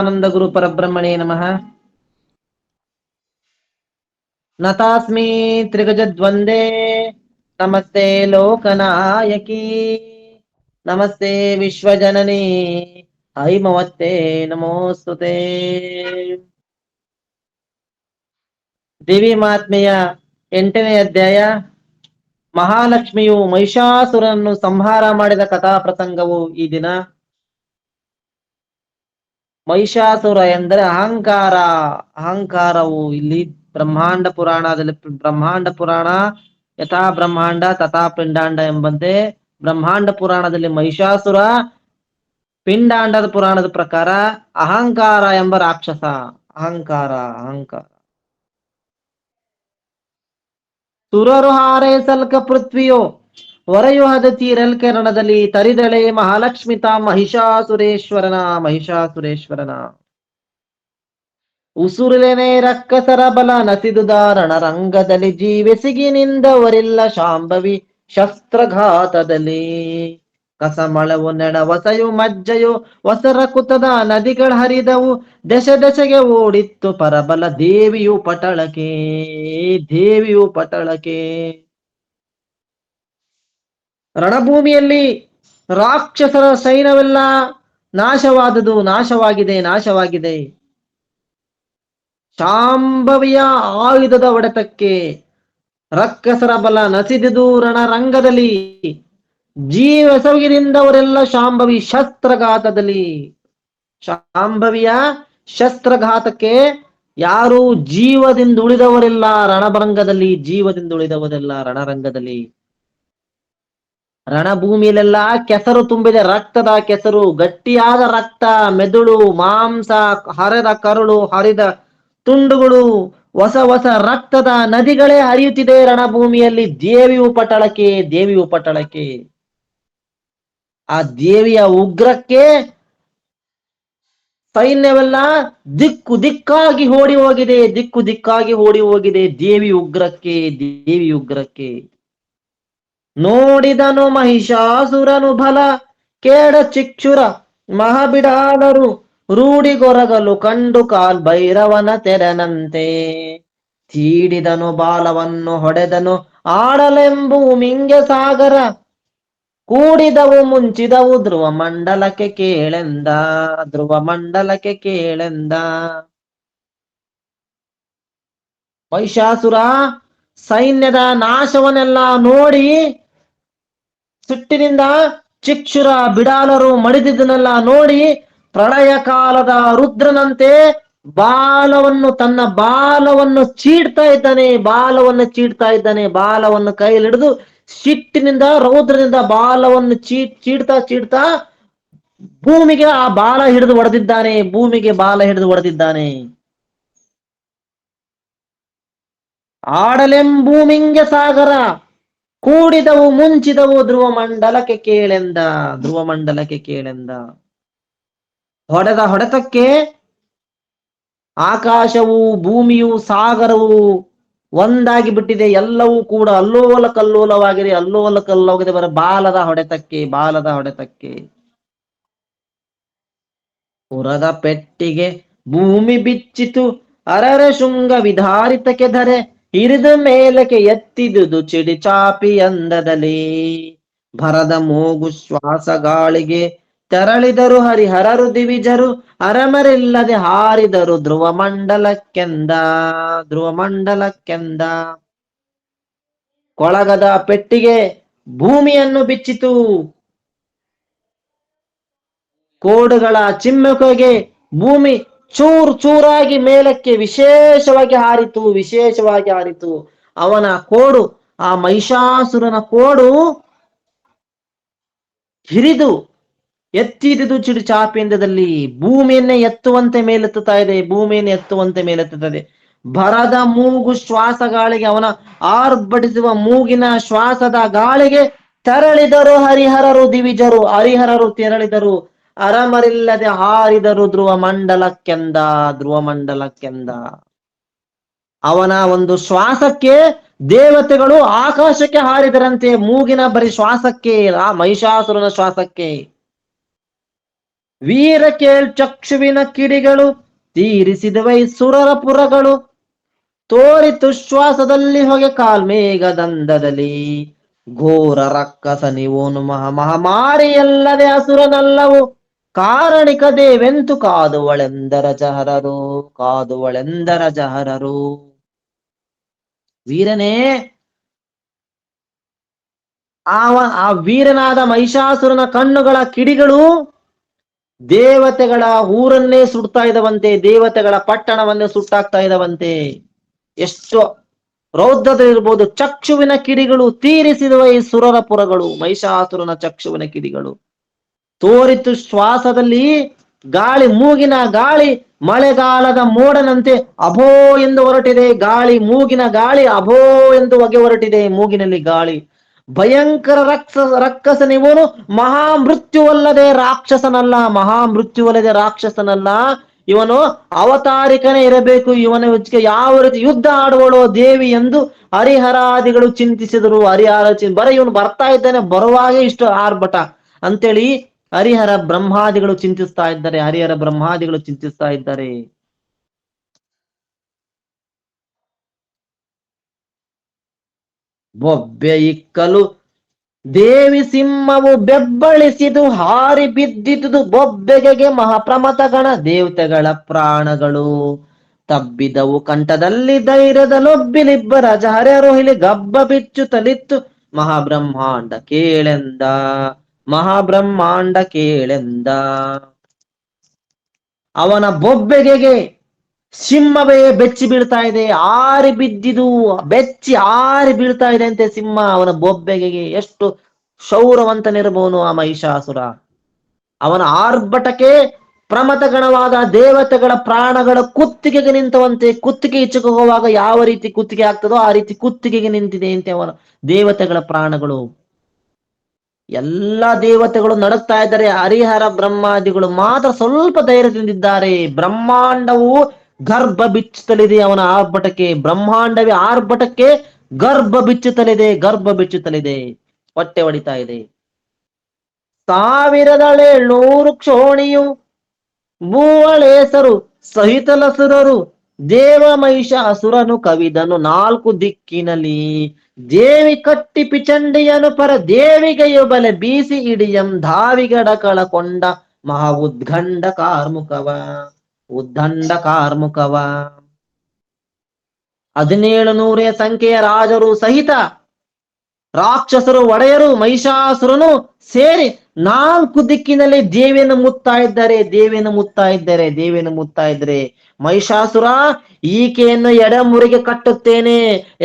ಆನಂದ ಗುರು ಪರಬ್ರಹ್ಮಣೇ ನಮಃ. ನತಾಸ್ಮಿ ತ್ರಿಗಜದ್ವಂದೇ ನಮಸ್ತೆ ಲೋಕನಾಯಕಿ ನಮಸ್ತೆ ವಿಶ್ವಜನನಿ ಹೈಮವತ್ತೇ ನಮೋಸ್ತುತೇ. ದೇವಿ ಮಹಾತ್ಮೆಯ 8ನೇ ಅಧ್ಯಾಯ. ಮಹಾಲಕ್ಷ್ಮಿಯು ಮಹಿಷಾಸುರನನ್ನು ಸಂಹಾರ ಮಾಡಿದ ಕಥಾ ಪ್ರಸಂಗವು ಈ ದಿನ. ಮಹಿಷಾಸುರ ಎಂದರೆ ಅಹಂಕಾರ. ಅಹಂಕಾರವು ಇಲ್ಲಿ ಬ್ರಹ್ಮಾಂಡ ಪುರಾಣದಲ್ಲಿ ಬ್ರಹ್ಮಾಂಡ ಪುರಾಣ ಯಥಾ ಬ್ರಹ್ಮಾಂಡ ತಥಾ ಪಿಂಡಾಂಡ ಎಂಬಂತೆ ಬ್ರಹ್ಮಾಂಡ ಪುರಾಣದಲ್ಲಿ ಮಹಿಷಾಸುರ, ಪಿಂಡಾಂಡದ ಪುರಾಣದ ಪ್ರಕಾರ ಅಹಂಕಾರ ಎಂಬ ರಾಕ್ಷಸ. ಅಹಂಕಾರ ಅಹಂಕಾರ ಸುರರು ಹಾರೈಸಲ್ಕ ಪೃಥ್ವಿಯೋ ಹೊರೆಯು ಹದತೀರಲ್ಕೆ ರಣದಲ್ಲಿ ತರಿದಳೆ ಮಹಾಲಕ್ಷ್ಮಿತ ಮಹಿಷಾಸುರೇಶ್ವರನ ಉಸುರುಲೆನೆ ರಕ್ಕಸರ ಬಲ ನಸಿದುದ ರಣರಂಗದಲ್ಲಿ ಜೀವೆಸಿಗಿನಿಂದವರಿಲ್ಲ ಶಾಂಭವಿ ಶಸ್ತ್ರಘಾತದಲ್ಲಿ. ಕಸಮಳವು ನೆಡವಸೆಯು ಮಜ್ಜೆಯು ವಸರ ಕುತದ ನದಿಗಳ ಹರಿದವು ದಶೆಗೆ ಓಡಿತ್ತು ಪರಬಲ ದೇವಿಯು ಪಟಳಕೆ. ರಣಭೂಮಿಯಲ್ಲಿ ರಾಕ್ಷಸರ ಸೈನ್ಯವೆಲ್ಲ ನಾಶವಾಗಿದೆ. ಶಾಂಭವಿಯ ಆಯುಧದ ಹೊಡೆತಕ್ಕೆ ರಕ್ಕಸರ ಬಲ ನಸಿದುದು ರಣರಂಗದಲ್ಲಿ ಜೀವಸವಿನಿಂದವರೆಲ್ಲ ಶಾಂಭವಿ ಶಸ್ತ್ರಘಾತದಲ್ಲಿ. ಶಾಂಭವಿಯ ಶಸ್ತ್ರಘಾತಕ್ಕೆ ಯಾರು ಜೀವದಿಂದ ಉಳಿದವರೆಲ್ಲ ರಣರಂಗದಲ್ಲಿ. ರಣಭೂಮಿಯಲ್ಲೆಲ್ಲ ಕೆಸರು ತುಂಬಿದೆ, ರಕ್ತದ ಕೆಸರು, ಗಟ್ಟಿಯಾದ ರಕ್ತ, ಮೆದುಳು, ಮಾಂಸ, ಹರಿದ ಕರುಳು, ಹರಿದ ತುಂಡುಗಳು, ಹೊಸ ರಕ್ತದ ನದಿಗಳೇ ಹರಿಯುತ್ತಿದೆ ರಣಭೂಮಿಯಲ್ಲಿ. ದೇವಿಯು ಪಟಳಕೆ. ಆ ದೇವಿಯ ಉಗ್ರಕ್ಕೆ ಸೈನ್ಯವೆಲ್ಲ ದಿಕ್ಕು ದಿಕ್ಕಾಗಿ ಓಡಿ ಹೋಗಿದೆ. ದೇವಿ ಉಗ್ರಕ್ಕೆ ನೋಡಿದನು ಮಹಿಷಾಸುರನು ಬಲ ಕೇಡ ಚಿಕ್ಷುರ ಮಹಾಬಿಡಾಲರು ರೂಢಿಗೊರಗಲು ಕಂಡು ಕಾಲ್ ಭೈರವನ ತೆರನಂತೆ. ತೀಡಿದನು ಬಾಲವನ್ನು ಹೊಡೆದನು ಆಡಲೆಂಬು ಮಿಂಗೆ ಸಾಗರ ಕೂಡಿದವು ಮುಂಚಿದವು ಧ್ರುವ ಮಂಡಲಕ್ಕೆ ಕೇಳೆಂದ. ಮಹಿಷಾಸುರ ಸೈನ್ಯದ ನಾಶವನ್ನೆಲ್ಲ ನೋಡಿ ಸಿಟ್ಟಿನಿಂದ ಚಿಕ್ಷುರ ಬಿಡಾಲರು ಮಡಿದಿದ್ದನ್ನೆಲ್ಲ ನೋಡಿ ಪ್ರಳಯ ಕಾಲದ ರುದ್ರನಂತೆ ತನ್ನ ಬಾಲವನ್ನು ಚೀಡ್ತಾ ಇದ್ದಾನೆ. ಬಾಲವನ್ನು ಕೈಲಿಡಿದು ಸಿಟ್ಟಿನಿಂದ ರೌದ್ರನಿಂದ ಬಾಲವನ್ನು ಚೀಡ್ತಾ ಭೂಮಿಗೆ ಬಾಲ ಹಿಡಿದು ಹೊಡೆದಿದ್ದಾನೆ. ಆಡಲೆಂಬೂಮಿಂಗೆ ಸಾಗರ ಕೂಡಿದವು ಮುಂಚಿದವು ಧ್ರುವ ಮಂಡಲಕ್ಕೆ ಕೇಳೆಂದ. ಹೊಡೆದ ಹೊಡೆತಕ್ಕೆ ಆಕಾಶವು ಭೂಮಿಯು ಸಾಗರವು ಒಂದಾಗಿ ಬಿಟ್ಟಿದೆ. ಎಲ್ಲವೂ ಕೂಡ ಅಲ್ಲೋಲ ಕಲ್ಲೋಲವಾಗಿದೆ ಬರ ಬಾಲದ ಹೊಡೆತಕ್ಕೆ. ಪುರದ ಪೆಟ್ಟಿಗೆ ಭೂಮಿ ಬಿಚ್ಚಿತು ಅರರ ಶೃಂಗ ವಿಧಾರಿತಕ್ಕೆ ಧರೆ ಹಿರಿದ ಮೇಲಕ್ಕೆ ಎತ್ತಿದುದು ಚಿಡಿ ಚಾಪಿ ಅಂದದಲ್ಲಿ. ಭರದ ಮೂಗು ಶ್ವಾಸ ಗಾಳಿಗೆ ತೆರಳಿದರು ಹರಿಹರರು ದಿವಿಜರು ಅರಮರಿಲ್ಲದೆ ಹಾರಿದರು ಧ್ರುವ ಮಂಡಲಕ್ಕೆಂದ. ಕೊಳಗದ ಪೆಟ್ಟಿಗೆ ಭೂಮಿಯನ್ನು ಬಿಚ್ಚಿತು. ಕೋಡುಗಳ ಚಿಮ್ಮುಕೆಗೆ ಭೂಮಿ ಚೂರಾಗಿ ಮೇಲಕ್ಕೆ ವಿಶೇಷವಾಗಿ ಹಾರಿತು. ಅವನ ಕೋಡು, ಆ ಮಹಿಷಾಸುರನ ಕೋಡು ಹಿರಿದು ಎತ್ತಿದುದು ಚಿಡು ಚಾಪಿಂದದಲ್ಲಿ ಭೂಮಿಯನ್ನೇ ಎತ್ತುವಂತೆ ಮೇಲೆತ್ತುತ್ತದೆ. ಭರದ ಮೂಗು ಶ್ವಾಸ ಗಾಳಿಗೆ ಅವನ ಆರ್ಭಟಿಸುವ ಮೂಗಿನ ಶ್ವಾಸದ ಗಾಳಿಗೆ ತೆರಳಿದರು ಹರಿಹರರು ದಿವಿಜರು. ತೆರಳಿದರು ಅರಮರಿಲ್ಲದೆ ಹಾರಿದರು ಧ್ರುವ ಮಂಡಲಕ್ಕೆಂದ. ಅವನ ಒಂದು ಶ್ವಾಸಕ್ಕೆ ದೇವತೆಗಳು ಆಕಾಶಕ್ಕೆ ಹಾರಿದರಂತೆ. ಮೂಗಿನ ಬರಿ ಶ್ವಾಸಕ್ಕೆ, ಆ ಮಹಿಷಾಸುರನ ಶ್ವಾಸಕ್ಕೆ. ವೀರ ಕೇಳ್ ಚಕ್ಷುವಿನ ಕಿಡಿಗಳು ತೀರಿಸಿದವೈ ಸುರರ ಪುರಗಳು. ತೋರಿತು ಶ್ವಾಸದಲ್ಲಿ ಹೊಗೆ ಕಾಲ್ಮೇಘದಂದದಲ್ಲಿ. ಘೋರ ರಕ್ಕಸ ನೀವೋನು ಮಹಾಮಾರಿಯಲ್ಲದೆ ಅಸುರನಲ್ಲವು. ಕಾರಣಿಕ ದೇವೆಂತು ಕಾದುವಳೆಂದರ ಜಹರರು, ಕಾದುವಳೆಂದರ ಜಹರರು. ವೀರನೇ, ಆ ವೀರನಾದ ಮಹಿಷಾಸುರನ ಕಣ್ಣುಗಳ ಕಿಡಿಗಳು ದೇವತೆಗಳ ಊರನ್ನೇ ಸುಡ್ತಾ ಇದ್ದವಂತೆ, ದೇವತೆಗಳ ಪಟ್ಟಣವನ್ನೇ ಸುಟ್ಟಾಕ್ತಾ ಇದ್ದವಂತೆ. ಎಷ್ಟು ರೌದ್ರದಲ್ಲಿರ್ಬೋದು. ಚಕ್ಷುವಿನ ಕಿಡಿಗಳು ತೀರಿಸಿರುವ ಈ ಸುರರ ಪುರಗಳು, ಮಹಿಷಾಸುರನ ಚಕ್ಷುವಿನ ಕಿಡಿಗಳು. ತೋರಿತು ಶ್ವಾಸದಲ್ಲಿ ಗಾಳಿ, ಮೂಗಿನ ಗಾಳಿ ಮಳೆಗಾಲದ ಮೋಡನಂತೆ ಅಭೋ ಎಂದು ಹೊರಟಿದೆ ಗಾಳಿ. ಮೂಗಿನ ಗಾಳಿ ಅಭೋ ಎಂದು ಹೊಗೆ ಹೊರಟಿದೆ ಮೂಗಿನಲ್ಲಿ ಗಾಳಿ. ಭಯಂಕರ ರಕ್ಕಸನಿವನು ಮಹಾಮೃತ್ಯುವಲ್ಲದೆ ರಾಕ್ಷಸನಲ್ಲ, ಮಹಾಮೃತ್ಯುವಲ್ಲದೆ ರಾಕ್ಷಸನಲ್ಲ. ಇವನು ಅವತಾರಿಕನೇ ಇರಬೇಕು. ಇವನ ಯಾವ ರೀತಿ ಯುದ್ಧ ಆಡುವಳೋ ದೇವಿ ಎಂದು ಹರಿಹರಾದಿಗಳು ಚಿಂತಿಸಿದರು. ಬರ ಇವನು ಬರ್ತಾ ಇದ್ದಾನೆ, ಬರುವಾಗೆ ಇಷ್ಟು ಆರ್ಭಟ ಅಂತೇಳಿ ಹರಿಹರ ಬ್ರಹ್ಮಾದಿಗಳು ಚಿಂತಿಸ್ತಾ ಇದ್ದಾರೆ, ಹರಿಹರ ಬ್ರಹ್ಮಾದಿಗಳು ಚಿಂತಿಸ್ತಾ ಇದ್ದಾರೆ. ಬೊಬ್ಬೆ ಇಕ್ಕಲು ದೇವಿ ಸಿಂಹವು ಬೆಬ್ಬಳಿಸಿದು ಹಾರಿ ಬಿದ್ದಿದುದು ಬೊಬ್ಬೆಗೆಗೆ ಮಹಾಪ್ರಮತಗಣ ದೇವತೆಗಳ ಪ್ರಾಣಗಳು. ತಬ್ಬಿದವು ಕಂಠದಲ್ಲಿ ಧೈರ್ಯದ ಲೊಬ್ಬಿಲಿಬ್ಬರ ಜಹರರೋಹಿಲಿ ಗಬ್ಬ ಬಿಚ್ಚು ತಲಿತ್ತು ಮಹಾಬ್ರಹ್ಮಾಂಡ ಕೇಳೆಂದ, ಮಹಾಬ್ರಹ್ಮಾಂಡ ಕೇಳೆಂದ. ಅವನ ಬೊಬ್ಬೆಗೆಗೆ ಸಿಂಹವೇ ಬೆಚ್ಚಿ ಬೀಳ್ತಾ ಇದೆ, ಆರಿ ಬಿದ್ದಿದು ಬೆಚ್ಚಿ ಆರಿ ಬೀಳ್ತಾ ಇದೆ ಅಂತೆ ಸಿಂಹ ಅವನ ಬೊಬ್ಬೆಗೆಗೆ. ಎಷ್ಟು ಶೌರವಂತನಿರಬಹುದು ಆ ಮಹಿಷಾಸುರ. ಅವನ ಆರ್ಭಟಕ್ಕೆ ಪ್ರಮಥಗಣವಾದ ದೇವತೆಗಳ ಪ್ರಾಣಗಳ ಕುತ್ತಿಗೆಗೆ ನಿಂತವಂತೆ. ಕುತ್ತಿಗೆ ಈಚೆಗೆ ಹೋಗುವಾಗ ಯಾವ ರೀತಿ ಕುತ್ತಿಗೆ ಆಗ್ತದೋ ಆ ರೀತಿ ಕುತ್ತಿಗೆಗೆ ನಿಂತಿದೆ ಅಂತೆ ಅವನ ದೇವತೆಗಳ ಪ್ರಾಣಗಳು. ಎಲ್ಲ ದೇವತೆಗಳು ನಡುಗ್ತಾ ಇದ್ದಾರೆ, ಹರಿಹರ ಬ್ರಹ್ಮಾದಿಗಳು ಮಾತ್ರ ಸ್ವಲ್ಪ ಧೈರ್ಯದಿಂದಿದ್ದಾರೆ. ಬ್ರಹ್ಮಾಂಡವು ಗರ್ಭ ಬಿಚ್ಚುತ್ತಲಿದೆ ಅವನ ಆರ್ಭಟಕ್ಕೆ, ಬ್ರಹ್ಮಾಂಡವೇ ಆರ್ಭಟಕ್ಕೆ ಗರ್ಭ ಬಿಚ್ಚುತ್ತಲಿದೆ, ಗರ್ಭ ಬಿಚ್ಚುತ್ತಲಿದೆ, ಹೊಟ್ಟೆ ಹೊಡಿತಾ ಇದೆ. 1700 ಕ್ಷೋಣಿಯು ಭೂವಳೇಸರು ಸಹಿತಲಸುರರು ದೇವ ಮಹಿಷ ಅಸುರನು ಕವಿದನು 4 ದಿಕ್ಕಿನಲ್ಲಿ. ದೇವಿ ಕಟ್ಟಿ ಪಿಚಂಡಿಯನು ಪರ ದೇವಿಗೆಯು ಬಲೆ ಬೀಸಿ ಇಡಿಯಂ ಧಾವಿಗಡ ಕಳಕೊಂಡ ಮಹಾ ಉದ್ಗಂಡ ಕಾರ್ಮುಕವ, ಉದ್ದಂಡ ಕಾರ್ಮುಕವ. 1700 ಸಂಖ್ಯೆಯ ರಾಜರು ಸಹಿತ ರಾಕ್ಷಸರು ಒಡೆಯರು ಮಹಿಷಾಸುರನು ಸೇರಿ 4 ದಿಕ್ಕಿನಲ್ಲಿ ದೇವಿಯನ್ನು ಮುತ್ತಾ ಇದ್ದಾರೆ, ದೇವಿಯನ್ನು ಮುತ್ತಾ ಇದ್ದಾರೆ, ದೇವಿಯನ್ನು ಮುತ್ತಾ ಇದ್ದಾರೆ. ಮಹಿಷಾಸುರ ಈಕೆಯನ್ನು ಎಡಮುರಿಗೆ ಕಟ್ಟುತ್ತೇನೆ,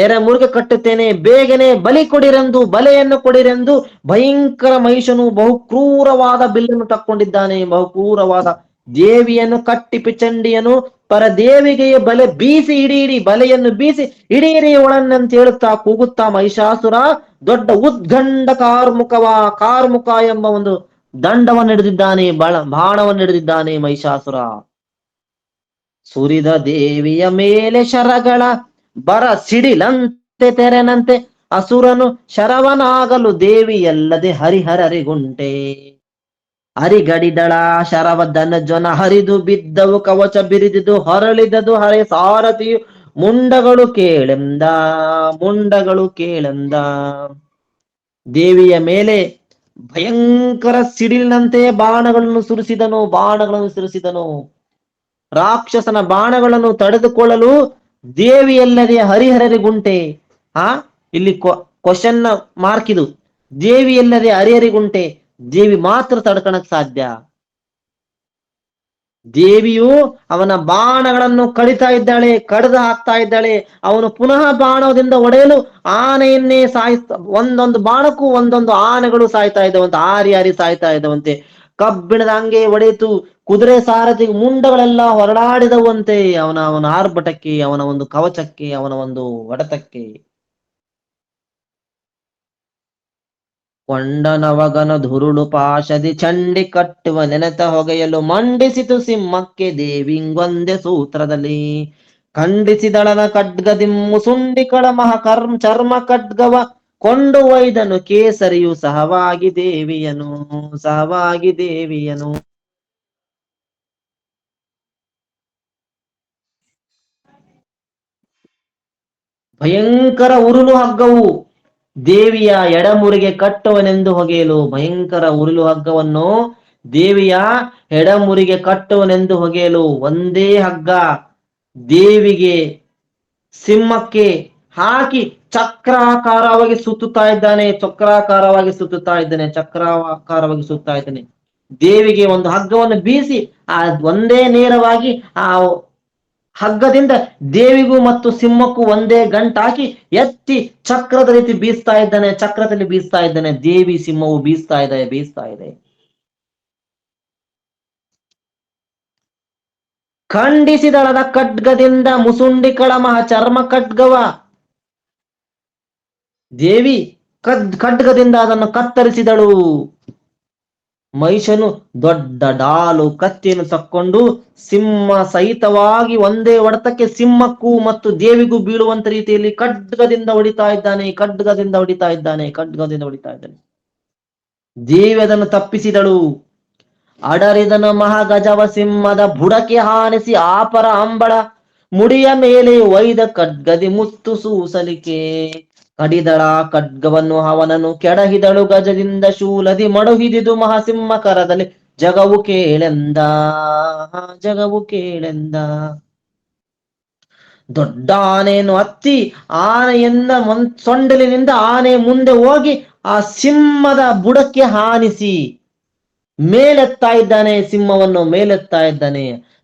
ಎಡಮುರಿಗೆ ಕಟ್ಟುತ್ತೇನೆ, ಬೇಗನೆ ಬಲಿ ಕೊಡಿರೆಂದು, ಬಲೆಯನ್ನು ಕೊಡಿರೆಂದು ಭಯಂಕರ ಮಹಿಷನು ಬಹು ಕ್ರೂರವಾದ ಬಿಲ್ಲನ್ನು ತಕ್ಕೊಂಡಿದ್ದಾನೆ. ಬಹು ಕ್ರೂರವಾದ ದೇವಿಯನ್ನು ಕಟ್ಟಿ ಪಿಚಂಡಿಯನು ಪರದೇವಿಗೆ ಬಲೆ ಬೀಸಿ ಇಡೀ ಬಲೆಯನ್ನು ಬೀಸಿ ಇಡೀರಿ ಒಳನ್ನಂತ ಹೇಳುತ್ತಾ ಕೂಗುತ್ತಾ ಮಹಿಷಾಸುರ ದೊಡ್ಡ ಉದ್ಗಂಡ ಕಾರ್ಮುಕ ಎಂಬ ಒಂದು ದಂಡವನ್ನು ಹಿಡಿದಿದ್ದಾನೆ, ಬಾಣವನ್ನು ಹಿಡಿದಿದ್ದಾನೆ ಮಹಿಷಾಸುರ. ಸುರಿದ ದೇವಿಯ ಮೇಲೆ ಶರಗಳ ಬರ ಸಿಡಿಲಂತೆ ತೆರೆನಂತೆ ಅಸುರನು ಶರವನಾಗಲು ದೇವಿಯಲ್ಲದೆ ಹರಿಹರರಿಗುಂಟೆ. ಹರಿಗಡಿದಳ ಶರವ ಧನಜ್ವನ ಹರಿದು ಬಿದ್ದವು ಕವಚ ಬಿರಿದಿದು ಹೊರಳಿದದು ಹರೆ ಸಾರಥಿಯು ಮುಂಡಗಳು ಕೇಳೆಂದ, ಮುಂಡಗಳು ಕೇಳೆಂದ. ದೇವಿಯ ಮೇಲೆ ಭಯಂಕರ ಸಿಡಿಲಿನಂತೆ ಬಾಣಗಳನ್ನು ಸುರಿಸಿದನು, ಬಾಣಗಳನ್ನು ಸುರಿಸಿದನು. ರಾಕ್ಷಸನ ಬಾಣಗಳನ್ನು ತಡೆದುಕೊಳ್ಳಲು ದೇವಿಯಲ್ಲದೆ ಹರಿಹರರಿಗುಂಟೆ. ಇಲ್ಲಿ ಕ್ವಶನ್ ಮಾರ್ಕ್ ಇದು. ದೇವಿಯಲ್ಲದೆ ಹರಿಹರಿಗುಂಟೆ, ದೇವಿ ಮಾತ್ರ ತಡ್ಕಣಕ್ ಸಾಧ್ಯ. ದೇವಿಯು ಅವನ ಬಾಣಗಳನ್ನು ಕಡಿತಾ ಇದ್ದಾಳೆ, ಕಡಿದು ಹಾಕ್ತಾ ಇದ್ದಾಳೆ. ಅವನು ಪುನಃ ಬಾಣದಿಂದ ಹೊಡೆಯಲು ಆನೆಯನ್ನೇ ಒಂದೊಂದು ಬಾಣಕ್ಕೂ ಒಂದೊಂದು ಆನೆಗಳು ಸಾಯ್ತಾ ಇದ್ದವಂತೆ, ಆರಿ ಸಾಯ್ತಾ ಇದ್ದವಂತೆ. ಕಬ್ಬಿಣದ ಹಂಗೆ ಹೊಡೆಯಿತು, ಕುದುರೆ ಸಾರಥಿ ಮುಂಡಗಳೆಲ್ಲ ಹೊರಡಾಡಿದವಂತೆ ಅವನ ಆರ್ಭಟಕ್ಕೆ, ಅವನ ಒಂದು ಕವಚಕ್ಕೆ, ಅವನ ಒಂದು ಹೊಡೆತಕ್ಕೆ. ಕೊಂಡನವಗನ ಧುರುಳು ಪಾಶದಿ ಚಂಡಿ ಕಟ್ಟುವ ನೆನೆತ ಹೊಗೆಯಲು ಮಂಡಿಸಿತು ಸಿಂಹಕ್ಕೆ ದೇವಿಂಗೊಂದೆ ಸೂತ್ರದಲ್ಲಿ. ಖಂಡಿಸಿದಳನ ಖಡ್ಗದಿಮ್ಮು ಸುಂಡಿಕಳ ಚರ್ಮ ಖಡ್ಗವ ಕೊಂಡು ಒಯ್ದನು ಕೇಸರಿಯು ಸಹವಾಗಿ ದೇವಿಯನು, ಸಹವಾಗಿ ದೇವಿಯನು. ಭಯಂಕರ ಉರುಳು ಹಗ್ಗವು ದೇವಿಯ ಎಡಮುರಿಗೆ ಕಟ್ಟುವನೆಂದು ಹೊಗೆಯಲು. ಭಯಂಕರ ಉರುಳು ಹಗ್ಗವನ್ನು ದೇವಿಯ ಎಡಮುರಿಗೆ ಕಟ್ಟುವನೆಂದು ಹೊಗೆಯಲು. ಒಂದೇ ಹಗ್ಗ ದೇವಿಗೆ ಸಿಂಹಕ್ಕೆ ಹಾಕಿ ಚಕ್ರಾಕಾರವಾಗಿ ಸುತ್ತುತ್ತಾ ಇದ್ದಾನೆ, ಚಕ್ರಾಕಾರವಾಗಿ ಸುತ್ತುತ್ತಾ ಇದ್ದಾನೆ, ಚಕ್ರಾಕಾರವಾಗಿ ಸುತ್ತಾ ಇದ್ದಾನೆ. ದೇವಿಗೆ ಒಂದು ಹಗ್ಗವನ್ನು ಬೀಸಿ ಆ ಒಂದೇ ನೇರವಾಗಿ ಆ ಹಗ್ಗದಿಂದ ದೇವಿಗೂ ಮತ್ತು ಸಿಂಹಕ್ಕೂ ಒಂದೇ ಗಂಟು ಹಾಕಿ ಎತ್ತಿ ಚಕ್ರದ ರೀತಿ ಬೀಸ್ತಾ ಇದ್ದಾನೆ, ಚಕ್ರದಲ್ಲಿ ಬೀಸ್ತಾ ಇದ್ದಾನೆ. ದೇವಿ ಸಿಂಹವು ಬೀಸ್ತಾ ಇದೆ. ಖಂಡಿಸಿದಳದ ಖಡ್ಗದಿಂದ ಮುಸುಂಡಿ ಕಳಮಹ ಚರ್ಮ ಖಡ್ಗವ. ದೇವಿ ಖಡ್ಗದಿಂದ ಅದನ್ನು ಕತ್ತರಿಸಿದಳು. ಮಹಿಷನು ದೊಡ್ಡ ಡಾಲು ಕತ್ತಿಯನ್ನು ತಕ್ಕೊಂಡು ಸಿಂಹ ಸಹಿತವಾಗಿ ಒಂದೇ ಹೊಡೆತಕ್ಕೆ ಸಿಂಹಕ್ಕೂ ಮತ್ತು ದೇವಿಗೂ ಬೀಳುವಂತ ರೀತಿಯಲ್ಲಿ ಖಡ್ಗದಿಂದ ಹೊಡಿತಾ ಇದ್ದಾನೆ. ದೇವಿ ಅದನ್ನು ತಪ್ಪಿಸಿದಳು. ಅಡರಿದನ ಮಹಾಗಜವ ಸಿಂಹದ ಬುಡಕ್ಕೆ ಹಾನಿಸಿ ಆಪರ ಅಂಬಳ ಮುಡಿಯ ಮೇಲೆ ಒಯ್ದ ಖಡ್ಗದಿ ಮುತ್ತು ಸೂಸಲಿಕೆ. ಕಡಿದಳ ಖಡ್ಗವನ್ನು ಅವನನ್ನು ಕೆಡಹಿದಳು ಗಜದಿಂದ ಶೂಲದಿ ಮಡುಹಿದಿದು ಮಹಾಸಿಂಹ ಕರದಲ್ಲಿ ಜಗವು ಕೇಳೆಂದ. ದೊಡ್ಡ ಆನೆಯನ್ನು ಹತ್ತಿ ಆನೆಯಿಂದ ಸೊಂಡಲಿನಿಂದ ಆನೆ ಮುಂದೆ ಹೋಗಿ ಆ ಸಿಂಹದ ಬುಡಕ್ಕೆ ಹಾನಿಸಿ ಮೇಲೆತ್ತಾ ಇದ್ದಾನೆ.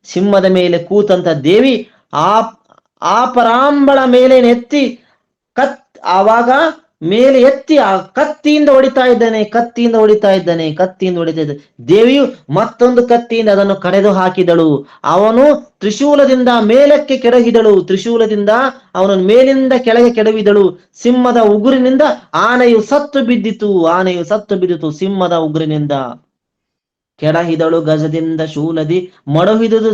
ಸಿಂಹದ ಮೇಲೆ ಕೂತಂತ ದೇವಿ ಆ ಪರಾಂಬಳ ಮೇಲೆ ಎತ್ತಿ ಆವಾಗ ಮೇಲೆ ಎತ್ತಿ ಆ ಕತ್ತಿಯಿಂದ ಹೊಡಿತಾ ಇದ್ದಾನೆ. ದೇವಿಯು ಮತ್ತೊಂದು ಕತ್ತಿಯಿಂದ ಅದನ್ನು ಕಡೆದು ಹಾಕಿದಳು. ಅವನು ತ್ರಿಶೂಲದಿಂದ ಮೇಲಕ್ಕೆ ಕೆಡಹಿದಳು. ತ್ರಿಶೂಲದಿಂದ ಅವನನ್ನು ಮೇಲಿಂದ ಕೆಳಗೆ ಕೆಡವಿದಳು. ಸಿಂಹದ ಉಗುರಿನಿಂದ ಆನೆಯು ಸತ್ತು ಬಿದ್ದಿತು. ಸಿಂಹದ ಉಗುರಿನಿಂದ ಕೆಡಹಿದಳು ಗಜದಿಂದ ಶೂಲದಿ ಮಡುಹಿದುದು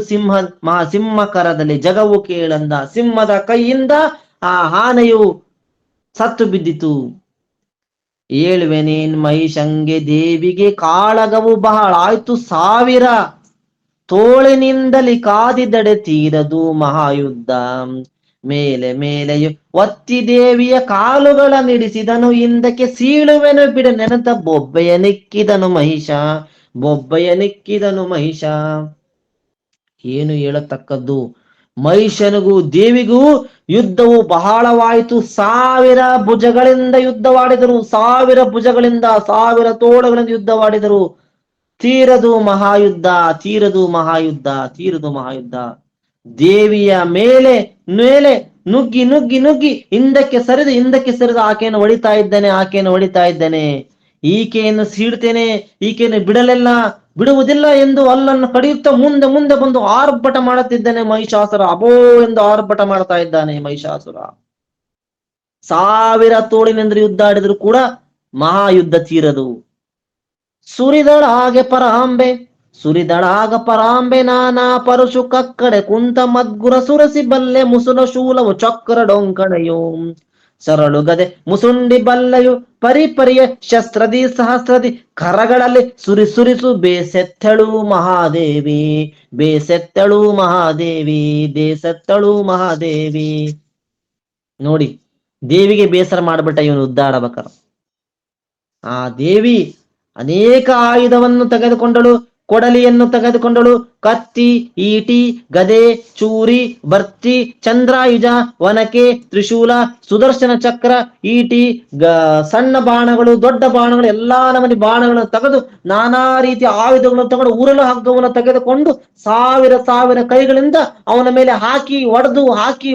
ಮಹಾಸಿಂಹ ಕರದಲ್ಲಿ ಜಗವು ಕೇಳಂದ. ಸಿಂಹದ ಕೈಯಿಂದ ಆ ಆನೆಯು ಸತ್ತು ಬಿದ್ದಿತು. ಏಳುವೆನೇನ್ ಮಹಿಷಂಗೆ ದೇವಿಗೆ ಕಾಳಗವು ಬಹಳ ಆಯ್ತು 1000 ತೋಳಿನಿಂದಲಿ ಕಾದಿದಡೆ ತೀರದು ಮಹಾಯುದ್ಧ. ಮೇಲೆಯು ಒತ್ತಿ ದೇವಿಯ ಕಾಲುಗಳ ನಿಡಿಸಿದನು ಹಿಂದಕ್ಕೆ ಸೀಳುವೆನು ಬಿಡ ನೆನತ ಬೊಬ್ಬೆಯ ನಿಕ್ಕಿದನು ಮಹಿಷ. ಏನು ಹೇಳತಕ್ಕದ್ದು? ಮಹಿಷನಿಗೂ ದೇವಿಗೂ ಯುದ್ಧವು ಬಹಳವಾಯಿತು. 1000 ಭುಜಗಳಿಂದ ಯುದ್ಧವಾಡಿದರು. 1000 ತೋಳುಗಳಿಂದ ಯುದ್ಧವಾಡಿದರು. ತೀರದು ಮಹಾಯುದ್ಧ. ದೇವಿಯ ಮೇಲೆ ನುಗ್ಗಿ ಹಿಂದಕ್ಕೆ ಸರಿದು ಆಕೆಯನ್ನು ಹೊಡಿತಾ ಇದ್ದಾನೆ. ಈಕೆಯನ್ನು ಸೀಡ್ತೇನೆ, ಈಕೆಯನ್ನು ಬಿಡುವುದಿಲ್ಲ ಎಂದು ಅಲ್ಲನ್ನು ಕಡಿಯುತ್ತಾ ಮುಂದೆ ಬಂದು ಆರ್ಭಟ ಮಾಡುತ್ತಿದ್ದಾನೆ ಮಹಿಷಾಸುರ. ಅಬೋ ಎಂದು ಆರ್ಭಟ ಮಾಡ್ತಾ ಇದ್ದಾನೆ ಮಹಿಷಾಸುರ. 1000 ತೋಳಿನಿಂದ ಯುದ್ಧ ಆಡಿದ್ರು ಕೂಡ ಮಹಾಯುದ್ಧ ತೀರದು. ಸುರಿದಳಾಗ ಪರಾಂಬೆ ನಾನಾ ಪರಶು ಕಕ್ಕಡೆ ಕುಂತ ಮದ್ಗುರ ಸುರಸಿ ಬಲ್ಲೆ ಮುಸುಲ ಶೂಲವು ಚಕ್ರ ಡೊಂಕಣೆಯೋ. ಸರಳು ಗದೆ ಮುಸುಂಡಿ ಬಲ್ಲೆಯು ಪರಿಯ ಶಸ್ತ್ರದಿ ಸಹಸ್ರದಿ ಕರಗಳಲ್ಲಿ ಸುರಿಸು ಬೇಸೆತ್ತಳು ಮಹಾದೇವಿ. ನೋಡಿ, ದೇವಿಗೆ ಬೇಸರ ಮಾಡ್ಬಿಟ್ಟ ಇವನು ಉದ್ದಾಡಬೇಕಾರ. ಆ ದೇವಿ ಅನೇಕ ಆಯುಧವನ್ನು ತೆಗೆದುಕೊಂಡಳು. ಕೊಡಲಿಯನ್ನು ತೆಗೆದುಕೊಂಡಳು. ಕತ್ತಿ, ಈಟಿ, ಗದೆ, ಚೂರಿ, ಬರ್ತಿ, ಚಂದ್ರಾಯುಧ, ವನಕೆ, ತ್ರಿಶೂಲ, ಸುದರ್ಶನ ಚಕ್ರ, ಈಟಿ, ಸಣ್ಣ ಬಾಣಗಳು, ದೊಡ್ಡ ಬಾಣಗಳು, ಎಲ್ಲಾ ನಮೂನಿ ಬಾಣಗಳನ್ನು ತೆಗೆದು ನಾನಾ ರೀತಿಯ ಆಯುಧಗಳನ್ನು ತಗೊಂಡು ಉರುಳು ಹಗ್ಗವನ್ನು ತೆಗೆದುಕೊಂಡು 1000 ಕೈಗಳಿಂದ ಅವನ ಮೇಲೆ ಹಾಕಿ ಒಡೆದು ಹಾಕಿ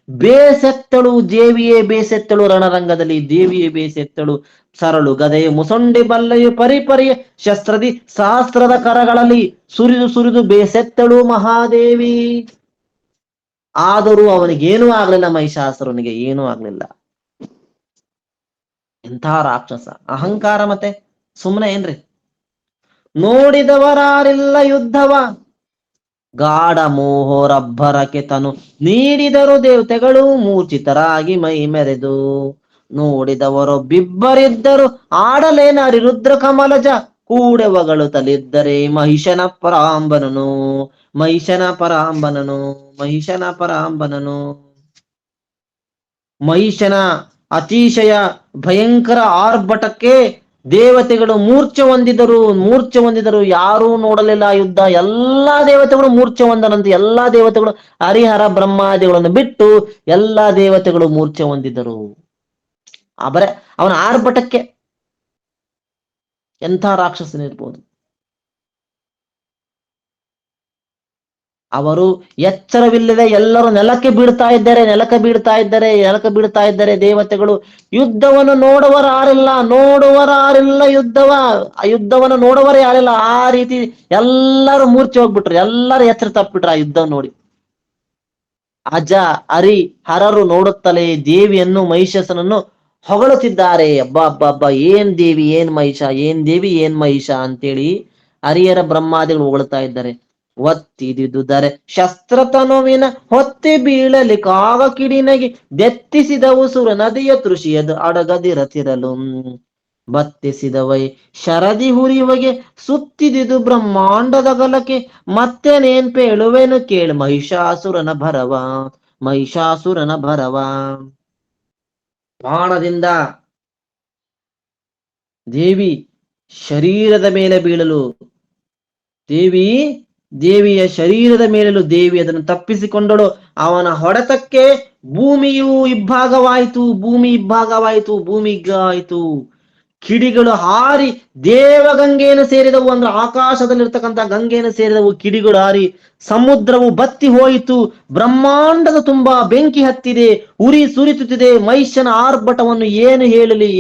ಬೇಸೆತ್ತಳು. ದೇವಿಯೇ ಬೇಸೆತ್ತಳು. ರಣರಂಗದಲ್ಲಿ ದೇವಿಯೇ ಬೇಸೆತ್ತಳು. ಸರಳು ಗದೆಯು ಮುಸೊಂಡಿ ಬಲ್ಲೆಯು ಪರಿಯ ಶಸ್ತ್ರದಿ ಸಹಸ್ರದ ಕರಗಳಲ್ಲಿ ಸುರಿದು ಬೇಸೆತ್ತಳು ಮಹಾದೇವಿ. ಆದರೂ ಅವನಿಗೇನೂ ಆಗ್ಲಿಲ್ಲ. ಮಹಿಷಾಸುರನಿಗೆ ಏನೂ ಆಗ್ಲಿಲ್ಲ. ಎಂಥ ರಾಕ್ಷಸ! ಅಹಂಕಾರ ಮತ್ತೆ ಸುಮ್ಮನೆ ಏನ್ರಿ? ನೋಡಿದವರಾರಿಲ್ಲ ಯುದ್ಧವ ಗಾಢ ಮೋಹರಬ್ಬರಕ್ಕೆ ತನು ನೀಡಿದರು ದೇವತೆಗಳು ಮೂರ್ಛಿತರಾಗಿ ಮೈ ಮೆರೆದು. ನೋಡಿದವರು ಬಿಬ್ಬರಿದ್ದರು ಆಡಲೇನಾರಿ ರುದ್ರ ಕಮಲಜ ಕೂಡೆವಗಳುತ್ತಲಿದ್ದರೆ ಮಹಿಷನ ಪರಾಂಬನನು ಮಹಿಷನ ಪರಾಂಬನನು ಮಹಿಷನ ಅತಿಶಯ ಭಯಂಕರ ಆರ್ಭಟಕ್ಕೆ ದೇವತೆಗಳು ಮೂರ್ಛೆ ಹೊಂದಿದರು. ಯಾರೂ ನೋಡಲಿಲ್ಲ ಯುದ್ಧ. ಎಲ್ಲಾ ದೇವತೆಗಳು ಮೂರ್ಛೆ ಹೊಂದರಂತೆ. ಎಲ್ಲಾ ದೇವತೆಗಳು ಹರಿಹರ ಬ್ರಹ್ಮಾದಿಗಳನ್ನು ಬಿಟ್ಟು ಎಲ್ಲಾ ದೇವತೆಗಳು ಮೂರ್ಛೆ ಹೊಂದಿದರು. ಅವನ ಆರ್ಭಟಕ್ಕೆ. ಎಂಥ ರಾಕ್ಷಸನಿರ್ಬೋದು. ಅವರು ಎಚ್ಚರವಿಲ್ಲದೆ ಎಲ್ಲರೂ ನೆಲಕ್ಕೆ ಬೀಳ್ತಾ ಇದ್ದಾರೆ. ದೇವತೆಗಳು ಯುದ್ಧವನ್ನು ನೋಡುವರಾರಿಲ್ಲ. ಯುದ್ಧವನ್ನು ನೋಡುವರೇ ಯಾರಿಲ್ಲ. ಆ ರೀತಿ ಎಲ್ಲರೂ ಮೂರ್ಛೆ ಹೋಗ್ಬಿಟ್ರು. ಎಲ್ಲರೂ ಎಚ್ಚರ ತಪ್ಪಿಬಿಟ್ರು ಆ ಯುದ್ಧ ನೋಡಿ. ಅಜ ಹರಿ ಹರರು ನೋಡುತ್ತಲೇ ದೇವಿಯನ್ನು ಮಹಿಷಾಸುರನನ್ನು ಹೊಗಳುತ್ತಿದ್ದಾರೆ. ಅಬ್ಬ ಏನ್ ದೇವಿ ಏನ್ ಮಹಿಷ ಅಂತೇಳಿ ಹರಿಹರ ಬ್ರಹ್ಮಾದಿಗಳು ಹೊಗಳ್ತಾ ಇದ್ದಾರೆ. ಒತ್ತಿದುದರೆ ಶಸ್ತ್ರತನುವಿನ ಹೊತ್ತಿ ಬೀಳಲಿ ಕಾಗ ಕಿಡಿನಗಿ ದೆತ್ತಿಸಿದವು ಸುರ ನದಿಯ ತೃಷಿಯದು ಅಡಗದಿರತಿರಲು ಬತ್ತಿಸಿದವೈ ಶರದಿ ಹುರಿವಗೆ ಸುತ್ತಿದಿದು ಬ್ರಹ್ಮಾಂಡದ ಗಲಕ್ಕೆ ಮತ್ತೇನೇನ್ ಪೇಳುವೆನು ಕೇಳು ಮಹಿಷಾಸುರನ ಭರವ. ಬಾಣದಿಂದ ದೇವಿ ಶರೀರದ ಮೇಲೆ ಬೀಳಲು ದೇವಿಯ ಶರೀರದ ಮೇಲೂ ದೇವಿ ಅದನ್ನು ತಪ್ಪಿಸಿಕೊಂಡಳು. ಅವನ ಹೊಡೆತಕ್ಕೆ ಭೂಮಿಯು ಇಬ್ಬಾಗವಾಯಿತು. ಭೂಮಿ ಇಗ್ಗಾಯಿತು. ಕಿಡಿಗಳು ಹಾರಿ ದೇವಗಂಗೆಯನ್ನು ಸೇರಿದವು. ಅಂದ್ರೆ ಆಕಾಶದಲ್ಲಿರ್ತಕ್ಕಂಥ ಗಂಗೆಯನ್ನು ಸೇರಿದವು. ಕಿಡಿಗಳು ಹಾರಿ ಸಮುದ್ರವು ಬತ್ತಿ ಹೋಯಿತು. ಬ್ರಹ್ಮಾಂಡದ ತುಂಬಾ ಬೆಂಕಿ ಹತ್ತಿದೆ. ಉರಿ ಸುರಿತುತ್ತಿದೆ. ಮಹಿಷನ ಆರ್ಭಟವನ್ನು ಏನು ಹೇಳಲಿ.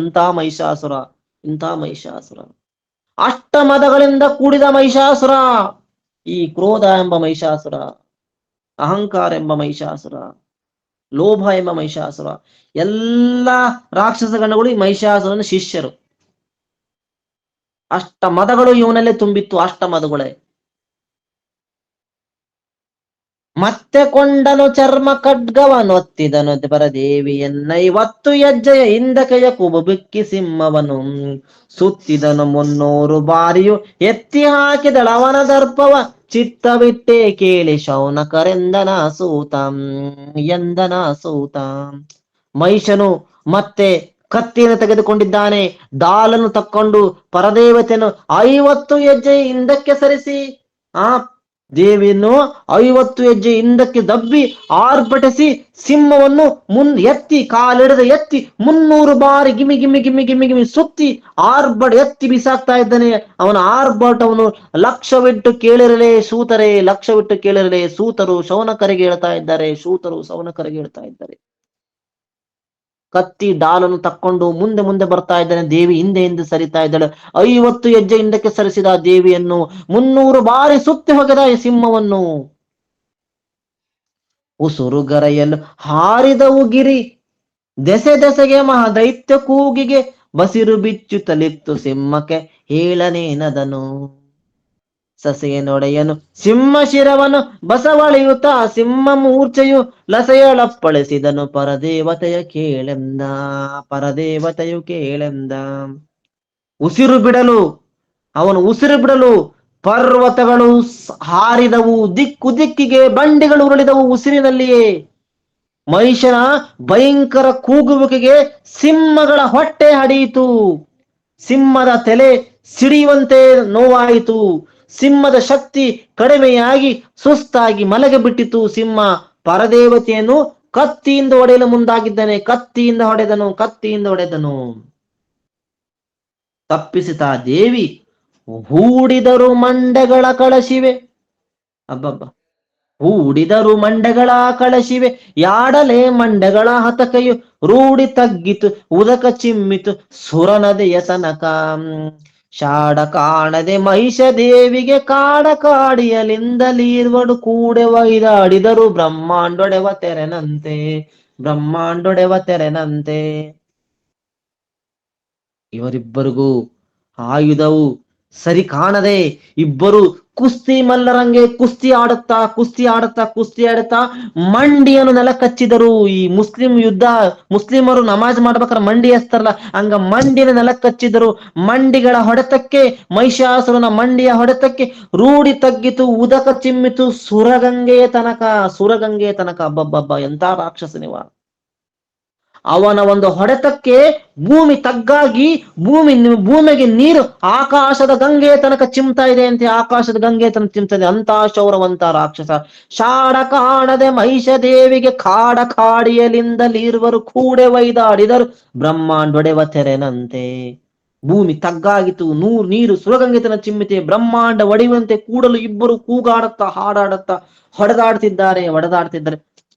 ಇಂಥ ಮಹಿಷಾಸುರ. ಅಷ್ಟಮದಗಳಿಂದ ಕೂಡಿದ ಮಹಿಷಾಸುರ. ಈ ಕ್ರೋಧ ಎಂಬ ಮಹಿಷಾಸುರ, ಅಹಂಕಾರ ಎಂಬ ಮಹಿಷಾಸುರ, ಲೋಭ ಎಂಬ ಮಹಿಷಾಸುರ, ಎಲ್ಲ ರಾಕ್ಷಸ ಗಣಗಳು ಈ ಮಹಿಷಾಸುರನ ಶಿಷ್ಯರು. ಅಷ್ಟಮದಗಳು ಇವನಲ್ಲೇ ತುಂಬಿತ್ತು. ಅಷ್ಟಮದಗಳೇ. ಮತ್ತೆ ಕೊಂಡನು ಚರ್ಮ ಖಡ್ಗವನೊತ್ತಿದನು ಪರದೇವಿಯನ್ನ 50 ಹೆಜ್ಜೆಯ ಹಿಂದಕೆಯ ಕುಬುಬಿಕ್ಕಿ ಸಿಂಹವನು ಸುತ್ತಿದನು 300 ಬಾರಿಯು ಎತ್ತಿ ಹಾಕಿದಳವನ ದರ್ಪವ ಚಿತ್ತವಿಟ್ಟೆ ಕೇಳಿ ಶೌನಕರೆಂದನ ಸೂತ. ಮಹಿಷನು ಮತ್ತೆ ಕತ್ತಿಯನ್ನು ತೆಗೆದುಕೊಂಡಿದ್ದಾನೆ. ಡಾಲನ್ನು ತಕ್ಕೊಂಡು ಪರದೇವತೆಯನ್ನು 50 ಹೆಜ್ಜೆ ಹಿಂದಕ್ಕೆ ಸರಿಸಿ ದೇವಿಯನ್ನು 50 ಹೆಜ್ಜೆ ಹಿಂದಕ್ಕೆ ದಬ್ಬಿ ಆರ್ಭಟಿಸಿ ಸಿಂಹವನ್ನು ಕಾಲಿಡದ ಎತ್ತಿ 300 ಬಾರಿ ಗಿಮಿ ಸುತ್ತಿ ಎತ್ತಿ ಬಿಸಾಕ್ತಾ ಇದ್ದಾನೆ. ಅವನ ಆರ್ಭಟವನ್ನು ಲಕ್ಷವಿಟ್ಟು ಕೇಳಿರಲೇ ಸೂತರು ಶೌನಕರಿಗೆ ಹೇಳ್ತಾ ಇದ್ದಾರೆ. ಕತ್ತಿ ಡಾಲನ್ನು ತಕ್ಕೊಂಡು ಮುಂದೆ ಬರ್ತಾ ಇದ್ದಾನೆ. ದೇವಿ ಹಿಂದೆ ಸರಿತಾ ಇದ್ದಾಳೆ. 50 ಹೆಜ್ಜೆ ಹಿಂದಕ್ಕೆ ಸರಿಸಿದ ದೇವಿಯನ್ನು 300 ಬಾರಿ ಸುತ್ತಿ ಹೋಗದ ಸಿಂಹವನ್ನು. ಉಸುರುಗರೆಯಲು ಹಾರಿದವು ಗಿರಿ ದೆಸೆಗೆ ಮಹಾದೈತ್ಯ ಕೂಗಿಗೆ ಬಸಿರು ಬಿಚ್ಚುತ್ತಲಿತ್ತು ಸಿಂಹಕ್ಕೆ ಹೇಳನೇನದನು. ಸಸೆಯನೊಡೆಯನು ಸಿಂಹ ಶಿರವನು ಬಸವಳಿಯುತ್ತ ಸಿಂಹ ಮೂರ್ಛೆಯು ಲಸೆಯಳಪ್ಪಳಿಸಿದನು ಪರದೇವತೆಯು ಕೇಳೆಂದ. ಉಸಿರು ಬಿಡಲು ಪರ್ವತಗಳು ಹಾರಿದವು. ದಿಕ್ಕಿಗೆ ಬಂಡೆಗಳು ಉರುಳಿದವು ಉಸಿರಿನಲ್ಲಿಯೇ. ಮಹಿಷನ ಭಯಂಕರ ಕೂಗುವಿಕೆಗೆ ಸಿಂಹಗಳ ಹೊಟ್ಟೆ ಹಡಿಯಿತು. ಸಿಂಹದ ತಲೆ ಸಿಡಿಯುವಂತೆ ನೋವಾಯಿತು. ಸಿಂಹದ ಶಕ್ತಿ ಕಡಿಮೆಯಾಗಿ ಸುಸ್ತಾಗಿ ಮಲಗೆ ಬಿಟ್ಟಿತು. ಸಿಂಹ ಪರದೇವತೆಯನ್ನು ಕತ್ತಿಯಿಂದ ಹೊಡೆಯಲು ಮುಂದಾಗಿದ್ದಾನೆ. ಕತ್ತಿಯಿಂದ ಹೊಡೆದನು. ತಪ್ಪಿಸಿತ ದೇವಿ ಹೂಡಿದರು ಮಂಡೆಗಳ ಕಳಶಿವೆ. ಹೂಡಿದರು ಮಂಡೆಗಳ ಕಳಶಿವೆ ಯಾಡಲೆ ಮಂಡೆಗಳ ಹತಕೆಯು ರೂಢಿ ತಗ್ಗಿತು ಉದಕ ಚಿಮ್ಮಿತು ಸುರನದೆಯ ತನಕ. ಶಾಡ ಕಾಣದೆ ಮಹಿಷ ದೇವಿಗೆ ಕಾಡಿಯಲಿಂದಲೀರ್ವಡು ಕೂಡೆ ಒಯ್ದಾಡಿದರು ಬ್ರಹ್ಮಾಂಡೊಡೆವ ತೆರೆನಂತೆ. ಇವರಿಬ್ಬರಿಗೂ ಆಯುಧವು ಸರಿ ಕಾಣದೆ ಇಬ್ಬರು ಕುಸ್ತಿ ಮಲ್ಲರಂಗೆ ಕುಸ್ತಿ ಆಡುತ್ತಾ ಮಂಡಿಯನ್ನು ನೆಲ ಕಚ್ಚಿದರು. ಈ ಮುಸ್ಲಿಮರು ನಮಾಜ್ ಮಾಡ್ಬೇಕಾದ್ರೆ ಮಂಡಿ ಹಚ್ತಾರಲ್ಲ, ಹಂಗ ಮಂಡಿನ ನೆಲ ಕಚ್ಚಿದರು. ಮಂಡಿಗಳ ಹೊಡೆತಕ್ಕೆ, ಮಹಿಷಾಸುರನ ಮಂಡಿಯ ಹೊಡೆತಕ್ಕೆ ರೂಢಿ ತಗ್ಗಿತು, ಉದಕ ಚಿಮ್ಮಿತು, ಸುರಗಂಗೆಯ ತನಕ ಅಬ್ಬಬ್ಬಬ್ಬ ಎಂತ ರಾಕ್ಷಸನಿವ. ಅವನ ಒಂದು ಹೊಡೆತಕ್ಕೆ ಭೂಮಿ ತಗ್ಗಾಗಿ, ಭೂಮಿಗೆ ನೀರು ಆಕಾಶದ ಗಂಗೆಯ ತನಕ ಚಿಮ್ತಾ ಇದೆ ಅಂತೆ, ಆಕಾಶದ ಗಂಗೆಯ ತನಕ ಚಿಮ್ತಾ ಇದೆ. ಅಂತ ಶೌರವಂತ ರಾಕ್ಷಸ. ಶಾಡ ಕಾಣದೆ ಮಹಿಷ ದೇವಿಗೆ ಕಾಡ ಕಾಡಿಯಲಿಂದಲೀರ್ವರು ಕೂಡೆ ಒಯ್ದಾಡಿದರು ಬ್ರಹ್ಮಾಂಡೊಡೆವ ತೆರೆನಂತೆ. ಭೂಮಿ ತಗ್ಗಾಗಿತು, ನೀರು ಸುರಗಂಗೆ ತನಕ ಚಿಮ್ಮಿತೆ, ಬ್ರಹ್ಮಾಂಡ ಒಡೆಯುವಂತೆ ಕೂಡಲು ಇಬ್ಬರು ಕೂಗಾಡುತ್ತಾ ಹಾಡಾಡುತ್ತಾ ಹೊಡೆದಾಡ್ತಿದ್ದಾರೆ.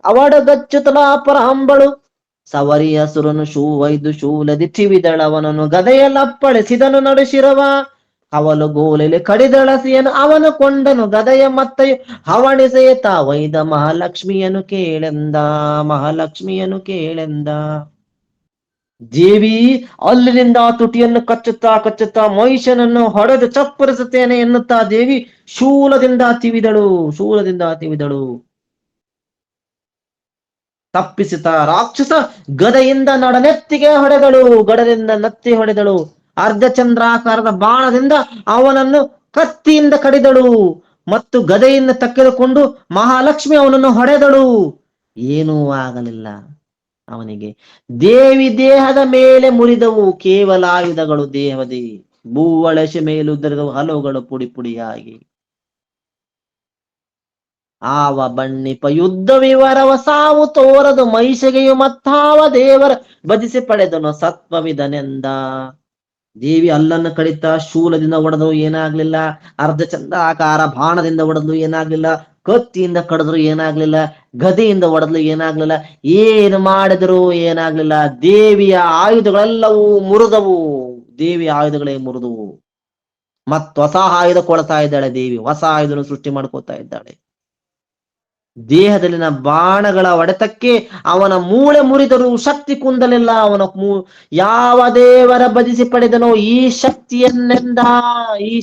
ಅವಡಗಚ್ಚುತಲ ಪರಾಂಬಳು ಸವರಿಯ ಸುರನು ಶೂವೈದು ಶೂಲದಿ ಚಿವಿದಳವನನು ಗದೆಯಲ್ಲಪ್ಪಳಿಸಿದನು ನಡುಶಿರವ. ಅವಲು ಗೋಲೆಲೆ ಕಡಿದಳಸಿಯನು ಅವನು ಕೊಂಡನು ಗದೆಯ ಮತ್ತೆಯು ಹವಣಿಸೇತ ವೈದ ಮಹಾಲಕ್ಷ್ಮಿಯನು ಕೇಳೆಂದ. ದೇವಿ ಅಲ್ಲಿನಿಂದ ತುಟಿಯನ್ನು ಕಚ್ಚುತ್ತಾ ಮಹಿಷನನ್ನು ಹೊಡೆದು ಚಪ್ಪರಿಸುತ್ತೇನೆ ಎನ್ನುತ್ತಾ ದೇವಿ ಶೂಲದಿಂದ ತಿವಿದಳು. ತಪ್ಪಿಸುತ್ತಾ ರಾಕ್ಷಸ ಗದೆಯಿಂದ ನಡನೆತ್ತಿಗೆ ಹೊಡೆದಳು. ಅರ್ಧಚಂದ್ರಾಕಾರದ ಬಾಣದಿಂದ ಅವನನ್ನು ಕತ್ತಿಯಿಂದ ಕಡಿದಳು ಮತ್ತು ಗದೆಯಿಂದ ತೆಗೆದುಕೊಂಡು ಮಹಾಲಕ್ಷ್ಮಿ ಅವನನ್ನು ಹೊಡೆದಳು. ಏನೂ ಆಗಲಿಲ್ಲ ಅವನಿಗೆ. ದೇವಿ ದೇಹದ ಮೇಲೆ ಮುರಿದವು ಕೇವಲ ಆಯುಧಗಳು, ದೇಹದಿ ಭೂವಳಸೆ ಮೇಲುದ್ದರಿದವು ಹಲವುಗಳು ಪುಡಿ ಪುಡಿಯಾಗಿ. ಆವ ಬಣ್ಣಿಪ ಯುದ್ಧ ವಿವರವ ಸಾವು ತೋರದು ಮೈಷಗೆಯು ಮತ್ತಾವ ದೇವರ ಭಜಿಸಿ ಪಡೆದನು ಸತ್ವವಿದನೆಂದ. ದೇವಿ ಅಲ್ಲನ್ನು ಕಡಿತ ಶೂಲದಿಂದ ಹೊಡೆದು ಏನಾಗ್ಲಿಲ್ಲ, ಅರ್ಧಚಂದ್ರಾಕಾರ ಬಾಣದಿಂದ ಹೊಡೆದ್ಲು ಏನಾಗ್ಲಿಲ್ಲ, ಕತ್ತಿಯಿಂದ ಕಡಿದ್ರು ಏನಾಗ್ಲಿಲ್ಲ, ಗದೆಯಿಂದ ಹೊಡೆದ್ಲು ಏನಾಗ್ಲಿಲ್ಲ, ಏನು ಮಾಡಿದ್ರು ಏನಾಗ್ಲಿಲ್ಲ. ದೇವಿಯ ಆಯುಧಗಳೆಲ್ಲವೂ ಮುರಿದವು, ದೇವಿಯ ಆಯುಧಗಳೇ ಮುರಿದವು. ಮತ್ ಹೊಸ ಆಯುಧ ಕೊಡ್ತಾ ಇದ್ದಾಳೆ ದೇವಿ, ಹೊಸ ಆಯುಧನ ಸೃಷ್ಟಿ ಮಾಡ್ಕೋತಾ ಇದ್ದಾಳೆ. ದೇಹದಲ್ಲಿನ ಬಾಣಗಳ ಹೊಡೆತಕ್ಕೆ ಅವನ ಮೂಳೆ ಮುರಿದರೂ ಶಕ್ತಿ ಕುಂದಲಿಲ್ಲ. ಯಾವ ದೇವರ ಭಜಿಸಿ ಪಡೆದನೋ ಈ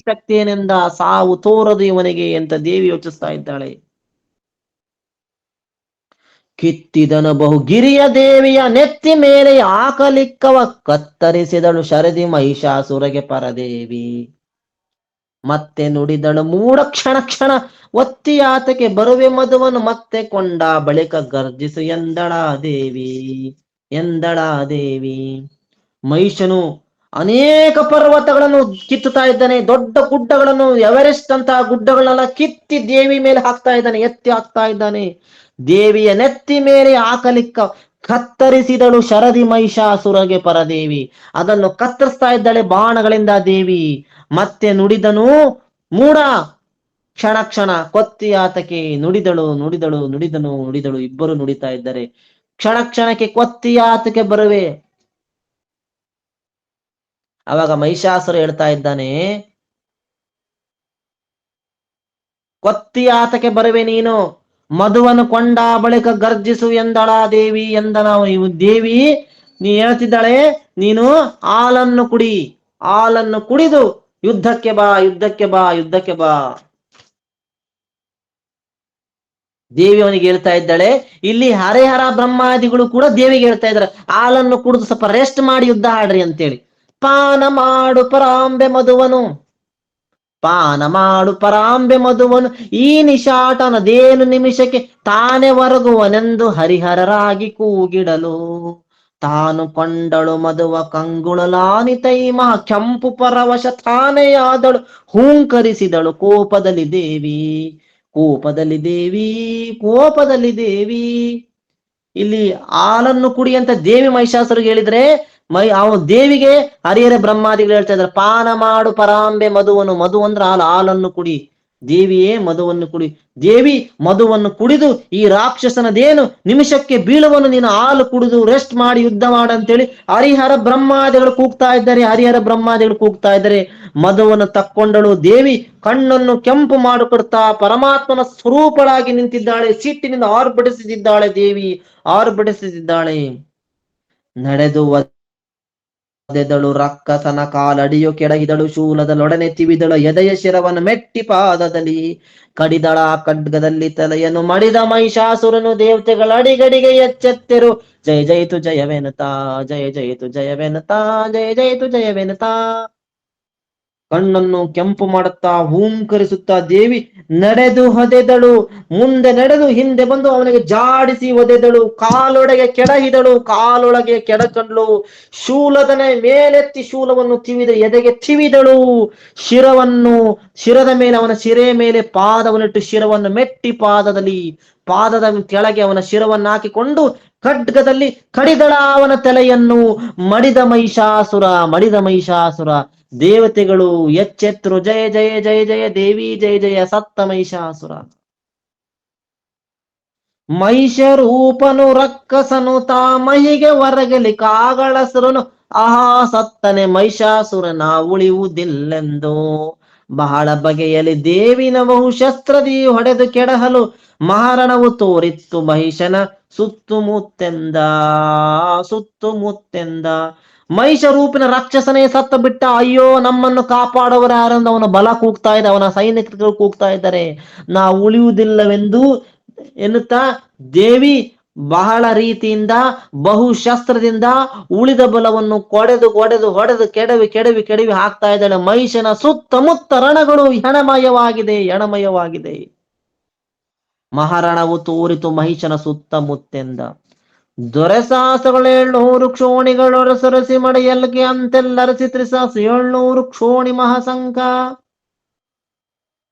ಶಕ್ತಿಯನ್ನೆಂದ ಸಾವು ತೋರದು ಇವನಿಗೆ ಅಂತ ದೇವಿ ಯೋಚಿಸ್ತಾ ಇದ್ದಾಳೆ. ಕಿತ್ತಿದನು ಬಹುಗಿರಿಯ ದೇವಿಯ ನೆತ್ತಿ ಮೇಲೆ ಆಕಲಿಕ್ಕವ ಕತ್ತರಿಸಿದಳು ಶರದಿ ಮಹಿಷಾಸುರಗೆ ಪರದೇವಿ. ಮತ್ತೆ ನುಡಿದಳು ಮೂಢ ಕ್ಷಣ ಒತ್ತಿಯಾತಕ್ಕೆ ಬರುವೆ ಮಧುವನ್ನು ಮತ್ತೆ ಕೊಂಡ ಬಳಿಕ ಗರ್ಜಿಸು ಎಂದಳಾ ದೇವಿ. ಮಹಿಷನು ಅನೇಕ ಪರ್ವತಗಳನ್ನು ಕಿತ್ತುತ್ತಾ ಇದ್ದಾನೆ. ದೊಡ್ಡ ಗುಡ್ಡಗಳನ್ನು, ಎವರೆಸ್ಟ್ ಅಂತ ಗುಡ್ಡಗಳನ್ನೆಲ್ಲ ಕಿತ್ತಿ ದೇವಿ ಮೇಲೆ ಹಾಕ್ತಾ ಇದ್ದಾನೆ, ಎತ್ತಿ ಹಾಕ್ತಾ ಇದ್ದಾನೆ. ದೇವಿಯ ನೆತ್ತಿ ಮೇಲೆ ಕತ್ತರಿಸಿದಳು ಶರದಿ ಮಹಿಷಾಸುರಗೆ ಪರದೇವಿ. ಅದನ್ನು ಕತ್ತರಿಸ್ತಾ ಇದ್ದಾಳೆ ಬಾಣಗಳಿಂದ ದೇವಿ. ಮತ್ತೆ ನುಡಿದನು ಮೂಢ ಕ್ಷಣ ಕೊತ್ತಿಯಾತಕ್ಕೆ ನುಡಿದನು. ಇಬ್ಬರು ನುಡಿತಾ ಇದ್ದಾರೆ. ಕ್ಷಣಕ್ಕೆ ಕೊತ್ತಿಯಾತಕ್ಕೆ ಬರುವೆ. ಅವಾಗ ಮಹಿಷಾಸುರ ಹೇಳ್ತಾ ಇದ್ದಾನೆ, ಕೊತ್ತಿಯಾತಕ್ಕೆ ಬರುವೆ ನೀನು, ಮಧುವನ್ನು ಕೊಂಡ ಬಳಿಕ ಗರ್ಜಿಸು ಎಂದಳ ದೇವಿ ನಾವು ದೇವಿ ನೀ ಹೇಳ್ತಿದ್ದಾಳೆ, ನೀನು ಹಾಲನ್ನು ಕುಡಿದು ಯುದ್ಧಕ್ಕೆ ಬಾ. ದೇವಿ ಅವನಿಗೆ ಹೇಳ್ತಾ ಇದ್ದಾಳೆ. ಇಲ್ಲಿ ಹರಿಹರ ಬ್ರಹ್ಮಾದಿಗಳು ಕೂಡ ದೇವಿಗೆ ಹೇಳ್ತಾ ಇದ್ದಾರೆ, ಹಾಲನ್ನು ಕುಡಿದು ಸ್ವಲ್ಪ ರೆಸ್ಟ್ ಮಾಡಿ ಯುದ್ಧ ಆಡ್ರಿ ಅಂತೇಳಿ. ಪಾನ ಮಾಡು ಪರಾಂಬೆ ಮಧುವನು ಈ ನಿಶಾಟನದೇನು ನಿಮಿಷಕ್ಕೆ ತಾನೇ ಹೊರಗುವನೆಂದು ಹರಿಹರರಾಗಿ ಕೂಗಿಡಲು. ತಾನು ಕೊಂಡಳು ಮಧುವ ಕಂಗುಳಲಾನಿ ತೈಮ ಕೆಂಪು ಪರವಶ ತಾನೆಯಾದಳು ಹೂಂಕರಿಸಿದಳು ಕೋಪದಲ್ಲಿ ದೇವಿ. ಇಲ್ಲಿ ಹಾಲನ್ನು ಕುಡಿ ಅಂತ ದೇವಿ ಮಹಿಷಾಸುರಿಗೆ ಹೇಳಿದ್ರೆ, ದೇವಿಗೆ ಹರಿಹರ ಬ್ರಹ್ಮಾದಿಗಳು ಹೇಳ್ತಾ ಇದ್ದಾರೆ, ಪಾನ ಮಾಡು ಪರಾಂಬೆ ಮಧು ಅಂದ್ರೆ ಹಾಲನ್ನು ಕುಡಿ. ದೇವಿಯೇ ಮಧುವನ್ನು ಕುಡಿ. ದೇವಿ ಮಧುವನ್ನು ಕುಡಿದು ಈ ರಾಕ್ಷಸನದೇನು ನಿಮಿಷಕ್ಕೆ ಬೀಳುವನು, ನೀನು ಹಾಲು ಕುಡಿದು ರೆಸ್ಟ್ ಮಾಡಿ ಯುದ್ಧ ಮಾಡಂತೇಳಿ ಹರಿಹರ ಬ್ರಹ್ಮಾದಿಗಳು ಕೂಗ್ತಾ ಇದ್ದಾರೆ. ಮಧುವನ್ನು ತಕ್ಕೊಂಡಳು ದೇವಿ. ಕಣ್ಣನ್ನು ಕೆಂಪು ಮಾಡಿಕೊಡ್ತಾ ಪರಮಾತ್ಮನ ಸ್ವರೂಪಳಾಗಿ ನಿಂತಿದ್ದಾಳೆ. ಸಿಟ್ಟಿನಿಂದ ಆರ್ಭಟಿಸುತ್ತಿದ್ದಾಳೆ ದೇವಿ, ನಡೆದು ದೆದಳು ರಕ್ಕಸನ ಕಾಲಡಿಯು ಕೆಳಗಿದಳು, ಶೂಲದಲೊಡನೆ ತಿವಿದಳು, ಎದೆಯ ಶಿರವನ್ನು ಮೆಟ್ಟಿ ಪಾದದಲ್ಲಿ ಕಡಿದಳ, ಖಡ್ಗದಲ್ಲಿ ತಲೆಯನ್ನು ಮಡಿದ ಮಹಿಷಾಸುರನು. ದೇವತೆಗಳ ಅಡಿಗಡಿಗೆ ಎಚ್ಚೆತ್ತರು, ಜಯ ಜಯಿತು ಜಯವೆನುತಾ, ಜಯ ಜಯಿತು ಜಯವೆನುತಾ, ಜಯ ಜಯಿತು ಜಯವೆನುತಾ. ಕಣ್ಣನ್ನು ಕೆಂಪು ಮಾಡುತ್ತಾ ಹೂಂಕರಿಸುತ್ತಾ ದೇವಿ ನಡೆದು ಹೊದೆದಳು. ಮುಂದೆ ನಡೆದು ಹಿಂದೆ ಬಂದು ಅವನಿಗೆ ಜಾಡಿಸಿ ಒದೆದಳು, ಕಾಲೊಳಗೆ ಕೆಡಹಿದಳು, ಕಾಲೊಳಗೆ ಕೆಡಕಂಡ್ಲು. ಶೂಲದನೆ ಮೇಲೆತ್ತಿ ಶೂಲವನ್ನು ತಿವಿದ ಎದೆಗೆ ತಿವಿದಳು. ಶಿರದ ಮೇಲೆ, ಅವನ ಶಿರೆಯ ಮೇಲೆ ಪಾದವನ್ನಿಟ್ಟು ಶಿರವನ್ನು ಮೆಟ್ಟಿ ಪಾದದ ಕೆಳಗೆ ಅವನ ಶಿರವನ್ನು ಹಾಕಿಕೊಂಡು ಖಡ್ಗದಲ್ಲಿ ಕಡಿದಳ ಅವನ ತಲೆಯನ್ನು. ಮಡಿದ ಮಹಿಷಾಸುರ. ದೇವತೆಗಳು ಎಚ್ಚೆತ್ತರು, ಜಯ ಜಯ ಜಯ ಜಯ ದೇವಿ, ಜಯ ಜಯ ಸತ್ತ ಮಹಿಷಾಸುರ. ಮಹಿಷರೂಪನು ರಕ್ಕಸನು ತಾ ಮಹಿಗೆ ಹೊರಗಲಿ ಕಾಗಳಸುರನು, ಆಹಾ ಸತ್ತನೆ ಮಹಿಷಾಸುರನ ಉಳಿಯುವುದಿಲ್ಲೆಂದು. ಬಹಳ ಬಗೆಯಲ್ಲಿ ದೇವಿನ ಬಹುಶಸ್ತ್ರದಿ ಹೊಡೆದು ಕೆಡಹಲು ಮಹಾರಣವು ತೋರಿತ್ತು ಮಹಿಷನ ಸುತ್ತುಮುತ್ತೆಂದ. ಮಹಿಷ ರೂಪಿನ ರಾಕ್ಷಸನೇ ಸತ್ತ ಬಿಟ್ಟ. ಅಯ್ಯೋ, ನಮ್ಮನ್ನು ಕಾಪಾಡವರು ಯಾರೆಂದು ಅವನ ಬಲ ಕೂಗ್ತಾ ಇದೆ, ಅವನ ಸೈನಿಕರು ಕೂಗ್ತಾ ಇದ್ದಾರೆ, ನಾವು ಉಳಿಯುವುದಿಲ್ಲವೆಂದು ಎನ್ನುತ್ತಾ ದೇವಿ ಬಹಳ ರೀತಿಯಿಂದ ಬಹುಶಸ್ತ್ರದಿಂದ ಉಳಿದ ಬಲವನ್ನು ಹೊಡೆದು ಕೆಡವಿ ಹಾಕ್ತಾ ಇದ್ದಾಳೆ. ಮಹಿಷನ ಸುತ್ತಮುತ್ತ ರಣಗಳು ಹೆಣಮಯವಾಗಿದೆ. ಮಹಾರಣವು ತೋರಿತು ಮಹಿಷನ ಸುತ್ತಮುತ್ತೆಂದ. ದೊರೆಸಾಸಗಳು 700 ಕ್ಷೋಣಿಗಳೊರಸೊರಸಿ ಮಡೆಯಲ್ಗೆ ಅಂತೆಲ್ಲರಸಿ ತ್ರಿಸಾಸು 700 ಕ್ಷೋಣಿ ಮಹಾಸಂಕ.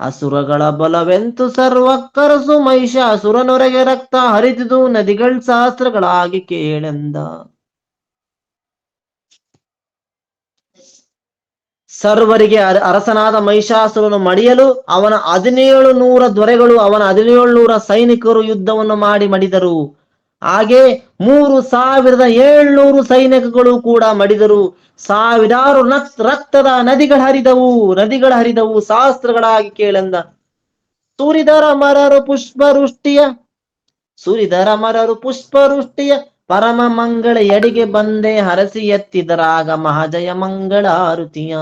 ಅಸುರಗಳ ಬಲವೆಂತು ಸರ್ವಕ್ಕರಸು ಮಹಿಷಾಸುರನೊರೆಗೆ ರಕ್ತ ಹರಿದುದು ನದಿಗಳ ಸಹಸ್ರಗಳಾಗಿ ಕೇಳೆಂದ. ಸರ್ವರಿಗೆ ಅರಸನಾದ ಮಹಿಷಾಸುರನು ಮಡಿಯಲು ಅವನ 1700 ದೊರೆಗಳು, ಅವನ 1700 ಸೈನಿಕರು ಯುದ್ಧವನ್ನು ಮಡಿದರು. ಹಾಗೆ 3700 ಸೈನಿಕಗಳು ಕೂಡ ಮಡಿದರು. ಸಾವಿರಾರು ರಕ್ತದ ನದಿಗಳು ಹರಿದವು ಸಹಸ್ರಗಳಾಗಿ ಕೇಳೆಂದ. ಸುರಿದರ ಮರರು ಪುಷ್ಪವೃಷ್ಟಿಯ ಪರಮ ಮಂಗಳ ಎಡಿಗೆ ಬಂದೆ ಹರಸಿ ಎತ್ತಿದರಾಗ ಮಹಾಜಯ ಮಂಗಳಾರುತಿಯ.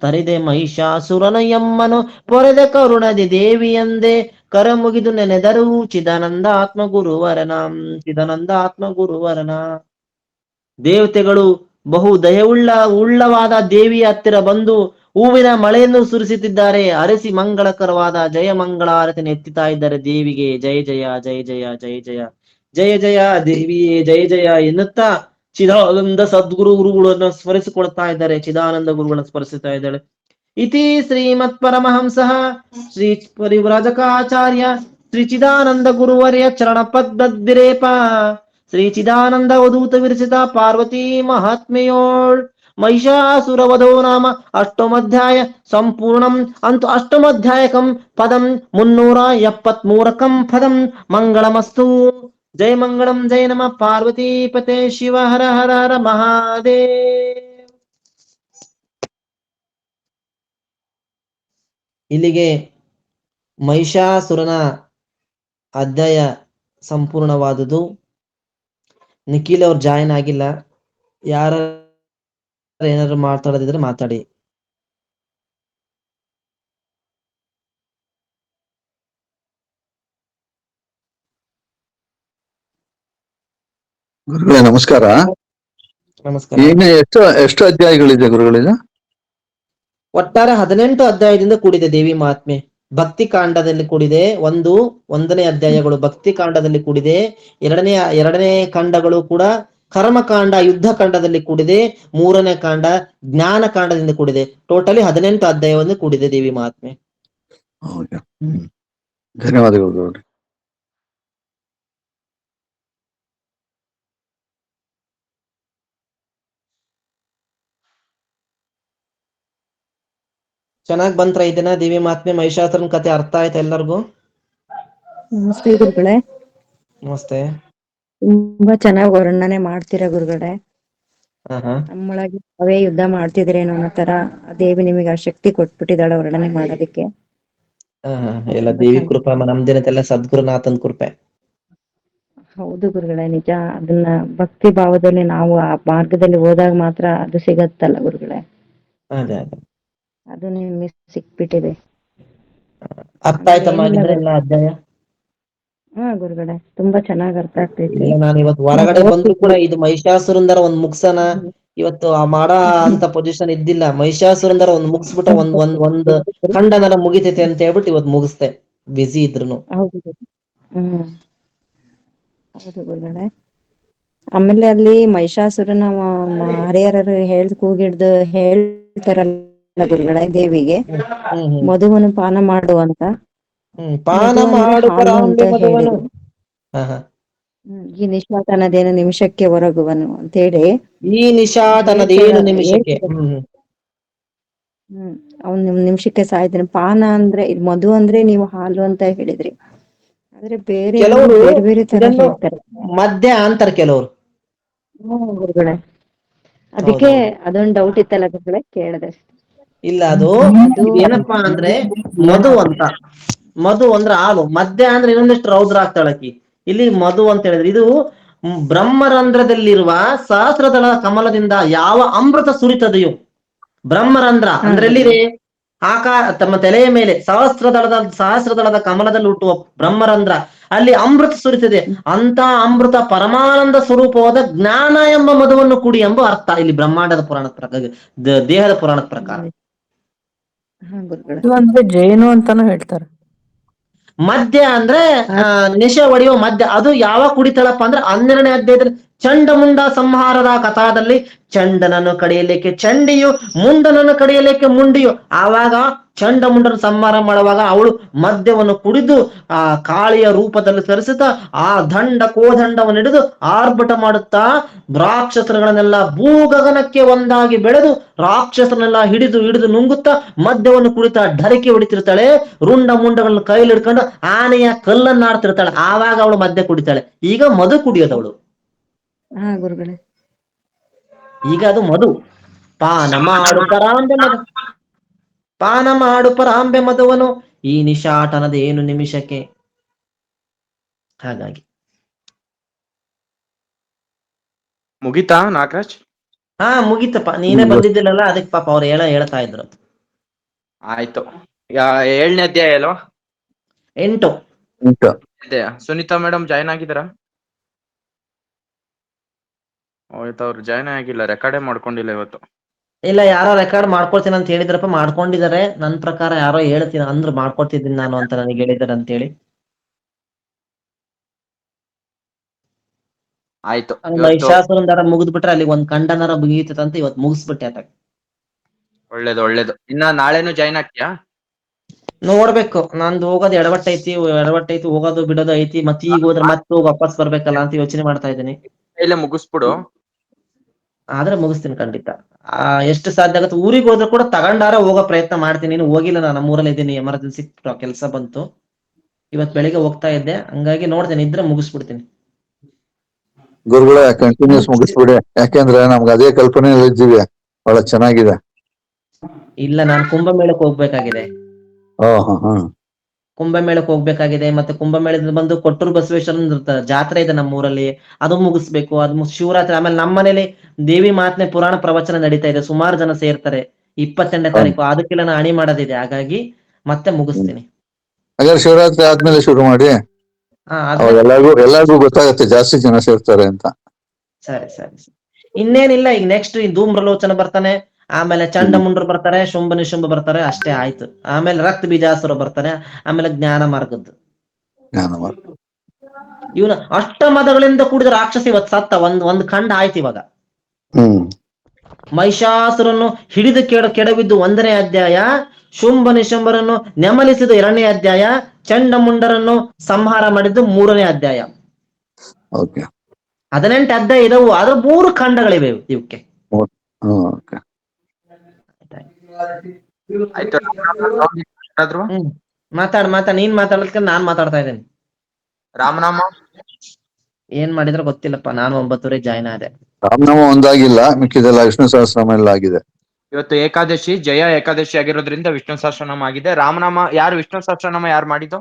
ತರಿದೆ ಮಹಿಷಾಸುರನ ಎಮ್ಮನು ಪೊರೆದ ಕರುಣದಿ ದೇವಿಯಂದೆ, ಕರ ಮುಗಿದು ನೆನೆದರು ಚಿದಾನಂದಾತ್ಮ ಗುರುವರನ. ದೇವತೆಗಳು ಬಹು ಉಳ್ಳವಾದ ದೇವಿಯ ಹತ್ತಿರ ಬಂದು ಹೂವಿನ ಮಳೆಯನ್ನು ಸುರಿಸುತ್ತಿದ್ದಾರೆ. ಅರಸಿ ಮಂಗಳಕರವಾದ ಜಯ ಮಂಗಳಾರತಿಯನ್ನು ಎತ್ತಿತಾ ಇದ್ದಾರೆ ದೇವಿಗೆ. ಜಯ ಜಯ ಜಯ ಜಯ ಜಯ ಜಯ ಜಯ ಜಯ ದೇವಿಯೇ ಜಯ ಜಯ ಎನ್ನುತ್ತಾ ಚಿದಾನಂದ ಗುರುಗಳನ್ನು ಸ್ಮರಿಸಿಕೊಳ್ತಾ ಇದ್ದಾರೆ. ಚಿದಾನಂದ ಗುರುಗಳನ್ನು ಸ್ಮರಿಸುತ್ತಾ ಇದ್ದಾಳೆ. ಇತಿ ಶ್ರೀಮತ್ ಪರಮಹಂಸಃ ಶ್ರೀ ಪರಿವ್ರಾಜಕಾಚಾರ್ಯ ಶ್ರೀ ಚಿದಾನಂದ ಗುರುವರ್ಯ ಚರಣ ಪದ್ಮದ್ವಿರೇಪ ಶ್ರೀ ಚಿದಾನಂದ ಅವಧೂತ ವಿರಚಿತ ಪಾರ್ವತಿ ಮಹಾತ್ಮೆಯೋಳ್ ಮಹಿಷಾಸುರ ವಧೋ ನಾಮ ಅಷ್ಟಮಧ್ಯಾಯ ಸಂಪೂರ್ಣಂ. ಅಂತು ಅಷ್ಟಮಧ್ಯಾಯಕಂ ಪದಂ 373 ಪದಂ. ಮಂಗಳಮಸ್ತು. ಜಯ ಮಂಗಳಂ. ಜಯ ನಮಃ ಪಾರ್ವತಿ ಪತೆ ಶಿವ ಹರ ಹರ ಹರ ಮಹಾದೇವ್. ಇಲ್ಲಿಗೆ ಮಹಿಷಾಸುರನ ಅಧ್ಯಾಯ ಸಂಪೂರ್ಣವಾದುದು. ನಿಖಿಲ್ ಅವ್ರು ಜಾಯಿನ್ ಆಗಿಲ್ಲ. ಯಾರು ಏನಾದ್ರು ಮಾತಾಡೋದಿದ್ರೆ ಮಾತಾಡಿ. ಗುರುಗಳೇ ನಮಸ್ಕಾರ. ನಮಸ್ಕಾರ. ಈಗ ಎಷ್ಟು ಅಧ್ಯಾಯಗಳಿದೆ ಗುರುಗಳಿದೆ? ಒಟ್ಟಾರೆ 18 ಅಧ್ಯಾಯದಿಂದ ಕೂಡಿದೆ ದೇವಿ ಮಹಾತ್ಮೆ. ಭಕ್ತಿ ಕಾಂಡದಲ್ಲಿ ಕೂಡಿದೆ. ಒಂದನೇ ಅಧ್ಯಾಯಗಳು ಭಕ್ತಿ ಕಾಂಡದಲ್ಲಿ ಕೂಡಿದೆ. ಎರಡನೇ ಕಾಂಡಗಳು ಕೂಡ ಕರ್ಮಕಾಂಡ ಯುದ್ಧ ಕಾಂಡದಲ್ಲಿ ಕೂಡಿದೆ. 3ನೇ ಕಾಂಡ ಜ್ಞಾನ ಕಾಂಡದಿಂದ ಕೂಡಿದೆ. ಟೋಟಲಿ 18 ಅಧ್ಯಾಯವನ್ನು ಕೂಡಿದೆ ದೇವಿ ಮಹಾತ್ಮೆ. ಧನ್ಯವಾದಗಳು ಗುರುಗಳೇ. ಚೆನ್ನಾಗ್ ಬಂತ್ರ ಈ ದಿನ ದೇವಿ ಮಹಾತ್ಮೆ ಮಹಿಷಾಸುರನ ಕತೆ ಅರ್ಥ ಆಯ್ತಾ ಎಲ್ಲರಿಗೂ? ನಮಸ್ತೆ ಗುರುಗಳೇ. ನಮಸ್ತೆ. ತುಂಬಾ ಚೆನ್ನಾಗಿ ವರ್ಣನೆ ಮಾಡ್ತೀರಾ ಗುರುಗಳೇ. ನಮ್ಮೊಳಗೆ ಅವೇ ಯುದ್ಧ ಮಾಡ್ತಿದ್ರೇನೋ ಅನ್ನೋ ತರ ದೇವಿ ನಿಮಗೆ ಆ ಶಕ್ತಿ ಕೊಟ್ಬಿಟ್ಟಿದ್ದಾಳೆ ವರ್ಣನೆ ಮಾಡೋದಕ್ಕೆ. ಎಲ್ಲ ದೇವಿ ಕೃಪೆ, ನಮ್ದಿನದೆಲ್ಲ ಸದ್ಗುರುನಾಥನ್ ಕೃಪೆ. ಹೌದು ಗುರುಗಳೇ, ನಿಜ. ಅದನ್ನ ಭಕ್ತಿ ಭಾವದಲ್ಲಿ ನಾವು ಆ ಮಾರ್ಗದಲ್ಲಿ ಹೋದಾಗ ಮಾತ್ರ ಅದು ಸಿಗತ್ತಲ್ಲ ಗುರುಗಳೇ. ಅದೇ ಅದೇ. ಅದು ನಿಮ್ಗೆ ಸಿಕ್ಬಿಟ್ಟಿದೆ. ಅರ್ಥ ಆಮೇಲೆ ಆಯ್ತಮ್ಮ ಏನಿಲ್ಲ ಆಗಿದ್ರೆ ಎಲ್ಲ ಗುರುಗಳೇ. ಅಧ್ಯಾಯ? ಹಾ ಗುರುಗಳೇ, ತುಂಬಾ ಚೆನ್ನಾಗ್ ಅರ್ಥ ಆಗ್ತೈತೆ. ಇಲ್ಲ ನಾನು ಇವತ್ತು ನಾವ್ ಹೊರಗಡೆ ಬಂದ್ರು ಕೂಡ ಓದ್ತಿದ್ವಿ. ಇದು ಮಹಿಷಾಸುರಂದರ ಒಂದ್ ಮುಗ್ಸನ. ಇವತ್ತು ಆ ಮಾಡ ಅಂತ ಪೊಸಿಷನ್ ಇದ್ದಿಲ್ಲ. ಮಹಿಷಾಸುರಂದರ ಒಂದ್ ಮುಗಿಸ್ಬಿಟ್ಟ ಒಂದ್ ಖಂಡನರ ಮುಗಿತೈತೆ ಅಂತ ಹೇಳ್ಬಿಟ್ಟು ಇವತ್ತು ಮುಗಿಸ್ತೆ, ಬಿಸಿ ಇದ್ರುನು. ಹೌದು ಗುರು. ಹ್ಮ್ ಹೌದು ಗುರುಗಳೇ. ಆಮೇಲೆ ಅಲ್ಲಿ ಮಹಿಷಾಸುರನ ಹರಿಹರರು ಕೂಗಿಡ್ದು ಹೇಳ್ತಾರಲ್ಲ ಗುರುಗಳೇ ದೇವಿಗೆ, ಹ್ಮ್ ಹ್ಮ್ ಹ್ಮ್ ಮಧುವನ್ನು ಪಾನ ಮಾಡು ಅಂತ. ಪಾನ ಮಧು ಅಂದ್ರೆ ಮಾಡು ಹಾಲು ಅಂತ ಪರಾಂಬೆ ಮಧುವನು. ಹೇಳಿದ್ರು. ಹ ಹ. ಈ ನಿಶ್ವಾಸನದೇನು ನಿಮಿಷಕ್ಕೆ ಹೊರಗುವನು ಅಂತೇಳಿ ಈ ನಿಶಾಟ್ ಅನ್ನೋದೇನು ನಿಮಿಷಕ್ಕೆ. ಹೇಳ್ತಾರೆ. ಅವ್ನ್ ನಿಮಿಷಕ್ಕೆ ಸಾಯ್ತಾನೆ. ಪಾನ ಅಂದ್ರೆ ಮಧು ಅಂದ್ರೆ ನೀವು ಹಾಲು ಅಂತ ಹೇಳಿದ್ರಿ, ಆದ್ರೆ ಬೇರೆ ಎಲ್ಲರೂ ಕೆಲವರು ಬೇರೆ ಬೇರೆ ತರ ಇದನ್ನು ಹೇಳ್ತಾರೆ. ಮದ್ಯ ಅಂತಾರೆ ಕೆಲವರು. ಗುರುಗಳೇ, ಅದಕ್ಕೆ ಹೌದೌದು. ಅದೊಂದು ಡೌಟ್ ಇತ್ತಲ್ಲ ಗುರುಗಳೇ, ಕೇಳದೆ. ಇಲ್ಲ ಅದು ಇದೇನಪ್ಪಾ ಅಂದ್ರೆ ಮಧು ಅಂತ. ಮಧು ಅಂದ್ರೆ ಹಾಲು, ಮದ್ಯ ಅಂದ್ರೆ ಇನ್ನೊಂದಿಷ್ಟು ರೌದ್ರ ಆಗ್ತಾಳಕಿ. ಇಲ್ಲಿ ಮಧು ಅಂತ ಹೇಳಿದ್ರೆ ಇದು ಬ್ರಹ್ಮರಂಧ್ರದಲ್ಲಿರುವ ಸಹಸ್ರದಳ ಕಮಲದಿಂದ ಯಾವ ಅಮೃತ ಸುರಿತದೆಯೋ. ಬ್ರಹ್ಮರಂಧ್ರ ಹಾ ಅಂದ್ರೆ ಗುರುಗಳೇ. ಎಲ್ಲಿದೆ? ತಮ್ಮ ತಲೆಯ ಮೇಲೆ ಸಹಸ್ರದಳದ ಕಮಲದಲ್ಲಿ ಹುಟ್ಟುವ ಬ್ರಹ್ಮರಂಧ್ರ, ಅಲ್ಲಿ ಅಮೃತ ಸುರಿತದೆ. ಅಂತ ಅಮೃತ ಪರಮಾನಂದ ಸ್ವರೂಪವಾದ ಜ್ಞಾನ ಎಂಬ ಮಧುವನ್ನು ಕುಡಿ ಎಂಬ ಅರ್ಥ ಇಲ್ಲಿ ಬ್ರಹ್ಮಾಂಡದ ಪುರಾಣದ ಪ್ರಕಾರ, ದೇಹದ ಪುರಾಣದ ಪ್ರಕಾರ. ಹಾ ಗುರುಗಳೇ. ಇದು ಅಂದ್ರೆ ಜೇನು ಅಂತಾನು ಹೇಳ್ತಾರೆ. ಮದ್ಯ ಅಂದ್ರೆ ನೆಶೆ ಹೊಡೆಯುವ ಮದ್ಯ. ಅದು ಯಾವಾಗ ಕುಡಿತಾಳಪ್ಪ ಅಂದ್ರೆ 12ನೇ ಅಧ್ಯಾಯದಲ್ಲಿ ಚಂಡಮುಂಡ ಸಂಹಾರದ ಕಥಾದಲ್ಲಿ ಚಂಡನನ್ನು ಕಡಿಯಲಿಕ್ಕೆ ಚಂಡಿಯು, ಮುಂಡನನ್ನು ಕಡಿಯಲಿಕ್ಕೆ ಮುಂಡಿಯು. ಆವಾಗ ಚಂಡಮುಂಡನ ಸಂಹಾರ ಮಾಡುವಾಗ ಅವಳು ಮದ್ಯವನ್ನು ಕುಡಿದು ಆ ಕಾಳಿಯ ರೂಪದಲ್ಲಿ ಸರಿಸುತ್ತಾ ಆ ಕೋದಂಡವನ್ನು ಹಿಡಿದು ಆರ್ಭಟ ಮಾಡುತ್ತಾ ರಾಕ್ಷಸರುಗಳನ್ನೆಲ್ಲ ಭೂಗಗನಕ್ಕೆ ಒಂದಾಗಿ ಬೆಳೆದು ರಾಕ್ಷಸರನ್ನೆಲ್ಲ ಹಿಡಿದು ನುಂಗುತ್ತಾ ಮದ್ಯವನ್ನು ಕುಡಿತಾ ಢರಕೆ ಹೊಡಿತಿರ್ತಾಳೆ. ರುಂಡ ಮುಂಡಗಳನ್ನು ಕೈಲಿ ಹಿಡ್ಕೊಂಡು ಆನೆಯ ಕಲ್ಲನ್ನಾಡ್ತಿರ್ತಾಳೆ. ಆವಾಗ ಅವಳು ಮದ್ಯ ಕುಡಿತಾಳೆ. ಈಗ ಮಧು ಕುಡಿಯೋದವಳು. ಹಾ ಗುರುಗಳೇ. ಈಗ ಅದು ಮಧು. ಪಾನ ಮಾಡು ಪರಾಂಬೆ ಮಧು, ಪಾನ ಮಾಡು ಪರಾಂಬೆ ಮಧುವನು ಈ ನಿಶಾಟನದೇನು ನಿಮಿಷಕ್ಕೆ. ಹಾಗಾಗಿ ಮುಗಿತಾ ನಾಗರಾಜ್? ಹಾ ಮುಗೀತಪ್ಪ, ನೀನೇ ಬಂದಿದ್ದಿಲ್ಲಲ್ಲ ಅದಕ್ಕೆ ಪಾಪ ಅವ್ರು ಹೇಳ್ತಾ ಇದ್ರು. ಆಯ್ತು. 7ನೇ ಅಧ್ಯಾಯ ಅಲ್ವಾ? 8. ಅಧ್ಯಾಯ. ಸುನೀತಾ ಮೇಡಮ್ ಜಾಯ್ನ್ ಆಗಿದಾರಾ? ಆಯ್ತು, ಅವ್ರು ಜಾಯ್ನ್ ಆಗಿಲ್ಲ, ರೆಕಾರ್ಡೇ ಮಾಡ್ಕೊಂಡಿಲ್ಲ ಇವತ್ತು. ಇಲ್ಲ, ಯಾರೋ ರೆಕಾರ್ಡ್ ಮಾಡ್ಕೊಳ್ತೀನಿ ಅಂತ ಹೇಳಿದ್ರಪ್ಪ, ಮಾಡ್ಕೊಂಡಿದ್ದಾರೆ. ನನ್ ಪ್ರಕಾರ ಯಾರೋ ಹೇಳ್ತೀನಿ ಅಂದ್ರು ಮಾಡ್ಕೊಡ್ತಿದ್ದೀನಿ ನಾನು ಅಂತ ನನಗೆ ಹೇಳಿದಾರೆ ಅಂತ ಹೇಳಿ. ಆಯ್ತು. ಮಹಿಷಾಸುರನ ಮುಗಿದ್ಬಿಟ್ರೆ ಅಲ್ಲಿ ಒಂದ್ ಖಂಡನರ ಮುಗಿಯುತ್ತಂತ ಇವತ್ತು ಮುಗಿಸ್ಬಿಟ್ಟೆ ಆತ. ಒಳ್ಳೇದು. ಇನ್ನ ನಾಳೆನು ಜಾಯ್ನ್ ಆಗ್ತೀಯಾ? ನೋಡ್ಬೇಕು, ನಂದು ಹೋಗೋದು ಎಡವಟ್ಟೈತಿ ಹೋಗೋದು ಬಿಡೋದು ಐತಿ. ಮತ್ತೆ ಈಗ ಹೋದ್ರೆ ಮತ್ತೆ ಹೋಗಿ ವಾಪಸ್ ಬರ್ಬೇಕಲ್ಲ ಅಂತ ಯೋಚನೆ ಮಾಡ್ತಾ ಇದ್ದೀನಿ. ಇಲ್ಲೇ ಮುಗಿಸ್ಬಿಡು. ಆದ್ರೆ ಮುಗಿಸ್ತೀನಿ ಖಂಡಿತ. ಎಷ್ಟು ಸಾಧ್ಯ ಆಗುತ್ತೆ ಊರಿಗೆ ಹೋದ್ರೆ ಕೂಡ ತಗೊಂಡಾರ ಹೋಗೋ ಪ್ರಯತ್ನ ಮಾಡ್ತೀನಿ. ಇನ್ನು ಹೋಗಿಲ್ಲ, ನಾನು ನಮ್ಮೂರಲ್ಲಿ ಇದ್ದೀನಿ, ಎಮರ್ಜೆನ್ಸಿ ಕೆಲಸ ಬಂತು. ಇವತ್ ಬೆಳಿಗ್ಗೆ ಹೋಗ್ತಾ ಇದ್ದೆ, ಹಂಗಾಗಿ ನೋಡ್ತೇನೆ, ಇದ್ರೆ ಮುಗಿಸ್ಬಿಡ್ತೀನಿ. ಗುರುಗಳೇ ಕಂಟಿನ್ಯೂಸ್ ಮುಗಿಸ್ಬಿಡಿ, ಯಾಕೆಂದ್ರೆ ನಮ್ಗೆ ಅದೇ ಕಲ್ಪನೆಯಲ್ಲಿ ಇದ್ದೀವಿ. ಬಹಳ ಚೆನ್ನಾಗಿದೆ. ಇಲ್ಲ, ನಾನು ಕುಂಭಮೇಳಕ್ಕೆ ಹೋಗ್ಬೇಕಾಗಿದೆ. ಕುಂಭಮೇಳಕ್ಕೆ ಹೋಗ್ಬೇಕಾಗಿದೆ. ಮತ್ತೆ ಕುಂಭಮೇಳದಿಂದ ಬಂದು ಕೊಟ್ಟೂರು ಬಸವೇಶ್ವರನ ಜಾತ್ರೆ ಇದೆ ನಮ್ಮೂರಲ್ಲಿ, ಅದು ಮುಗಿಸ್ಬೇಕು. ಅದು ಶಿವರಾತ್ರಿ. ಆಮೇಲೆ ನಮ್ಮ ಮನೇಲಿ ದೇವಿ ಮಾತ್ನೆ ಪುರಾಣ ಪ್ರವಚನ ನಡೀತಾ ಇದೆ, ಸುಮಾರು ಜನ ಸೇರ್ತಾರೆ 22ನೇ ತಾರೀಕು. ಅದಕ್ಕೆಲ್ಲ ನಾನು ಅಣಿ ಮಾಡೋದಿದೆ, ಹಾಗಾಗಿ ಮತ್ತೆ ಮುಗಿಸ್ತೀನಿ. ಹಾಗಾದ್ರೆ ಶಿವರಾತ್ರಿ ಆದ್ಮೇಲೆ ಶುರು ಮಾಡಿ. ಎಲ್ಲರಿಗೂ ಗೊತ್ತಾಗತ್ತೆ ಜಾಸ್ತಿ ಜನ ಸೇರ್ತಾರೆ ಅಂತ. ಸರಿ. ಇನ್ನೇನಿಲ್ಲ, ಈಗ ನೆಕ್ಸ್ಟ್ ಈ ಧೂಮ್ರಲೋಚನ ಬರ್ತಾನೆ, ಆಮೇಲೆ ಚಂಡಮುಂಡ್ರು ಬರ್ತಾರೆ, ಶುಂಭ ನಿಶುಂಭ ಬರ್ತಾರೆ, ಅಷ್ಟೇ ಆಯ್ತು. ಆಮೇಲೆ ರಕ್ತ ಬೀಜಾಸುರ ಬರ್ತಾನೆ, ಆಮೇಲೆ ಜ್ಞಾನ ಮಾರ್ಗದ್ದು. ಇವನು ಅಷ್ಟಮದಗಳಿಂದ ಕೂಡಿದ ರಾಕ್ಷಸ ಇವತ್ತು ಸತ್ತ. ಒಂದ್ ಖಂಡ ಆಯ್ತು ಇವಾಗ. ಮಹಿಷಾಸುರನ್ನು ಹಿಡಿದು ಕೆಡವಿದ್ದು 1ನೇ ಅಧ್ಯಾಯ, ಶುಂಭ ನಿಶುಂಭರನ್ನು ನೆಮಲಿಸಿದ 2ನೇ ಅಧ್ಯಾಯ, ಚಂಡಮುಂಡರನ್ನು ಸಂಹಾರ ಮಾಡಿದ್ದು 3ನೇ ಅಧ್ಯಾಯ. 18 ಅಧ್ಯಾಯ ಇದಾವು, ಆದ್ರೆ 3 ಖಂಡಗಳಿವೆ ಇವಕ್ಕೆ. ಮಾತಾಡ್ ನೀನ್ ಮಾತಾಡೋದಕ್ಕೆ ನಾನ್ ಮಾತಾಡ್ತಾ ಇದ್ದೇನೆ. ರಾಮನಾಮ ಏನ್ ಮಾಡಿದ್ರೆ ಗೊತ್ತಿಲ್ಲಪ್ಪ, ನಾನು 9:30 ಜಾಯ್ನ್ ಆದೆ. ರಾಮನಾಮ ಒಂದಾಗಿಲ್ಲ, ಮಿಕ್ಕಿದೆಲ್ಲ ವಿಷ್ಣು ಸಹಸ್ರನಾಮ ಎಲ್ಲ ಆಗಿದೆ. ಇವತ್ತು ಏಕಾದಶಿ, ಜಯ ಏಕಾದಶಿ ಆಗಿರೋದ್ರಿಂದ ವಿಷ್ಣು ಸಹಸ್ರನಾಮ ಆಗಿದೆ. ರಾಮನಾಮ ವಿಷ್ಣು ಸಹಸ್ರನಾಮ ಯಾರು ಮಾಡಿದ್ದು?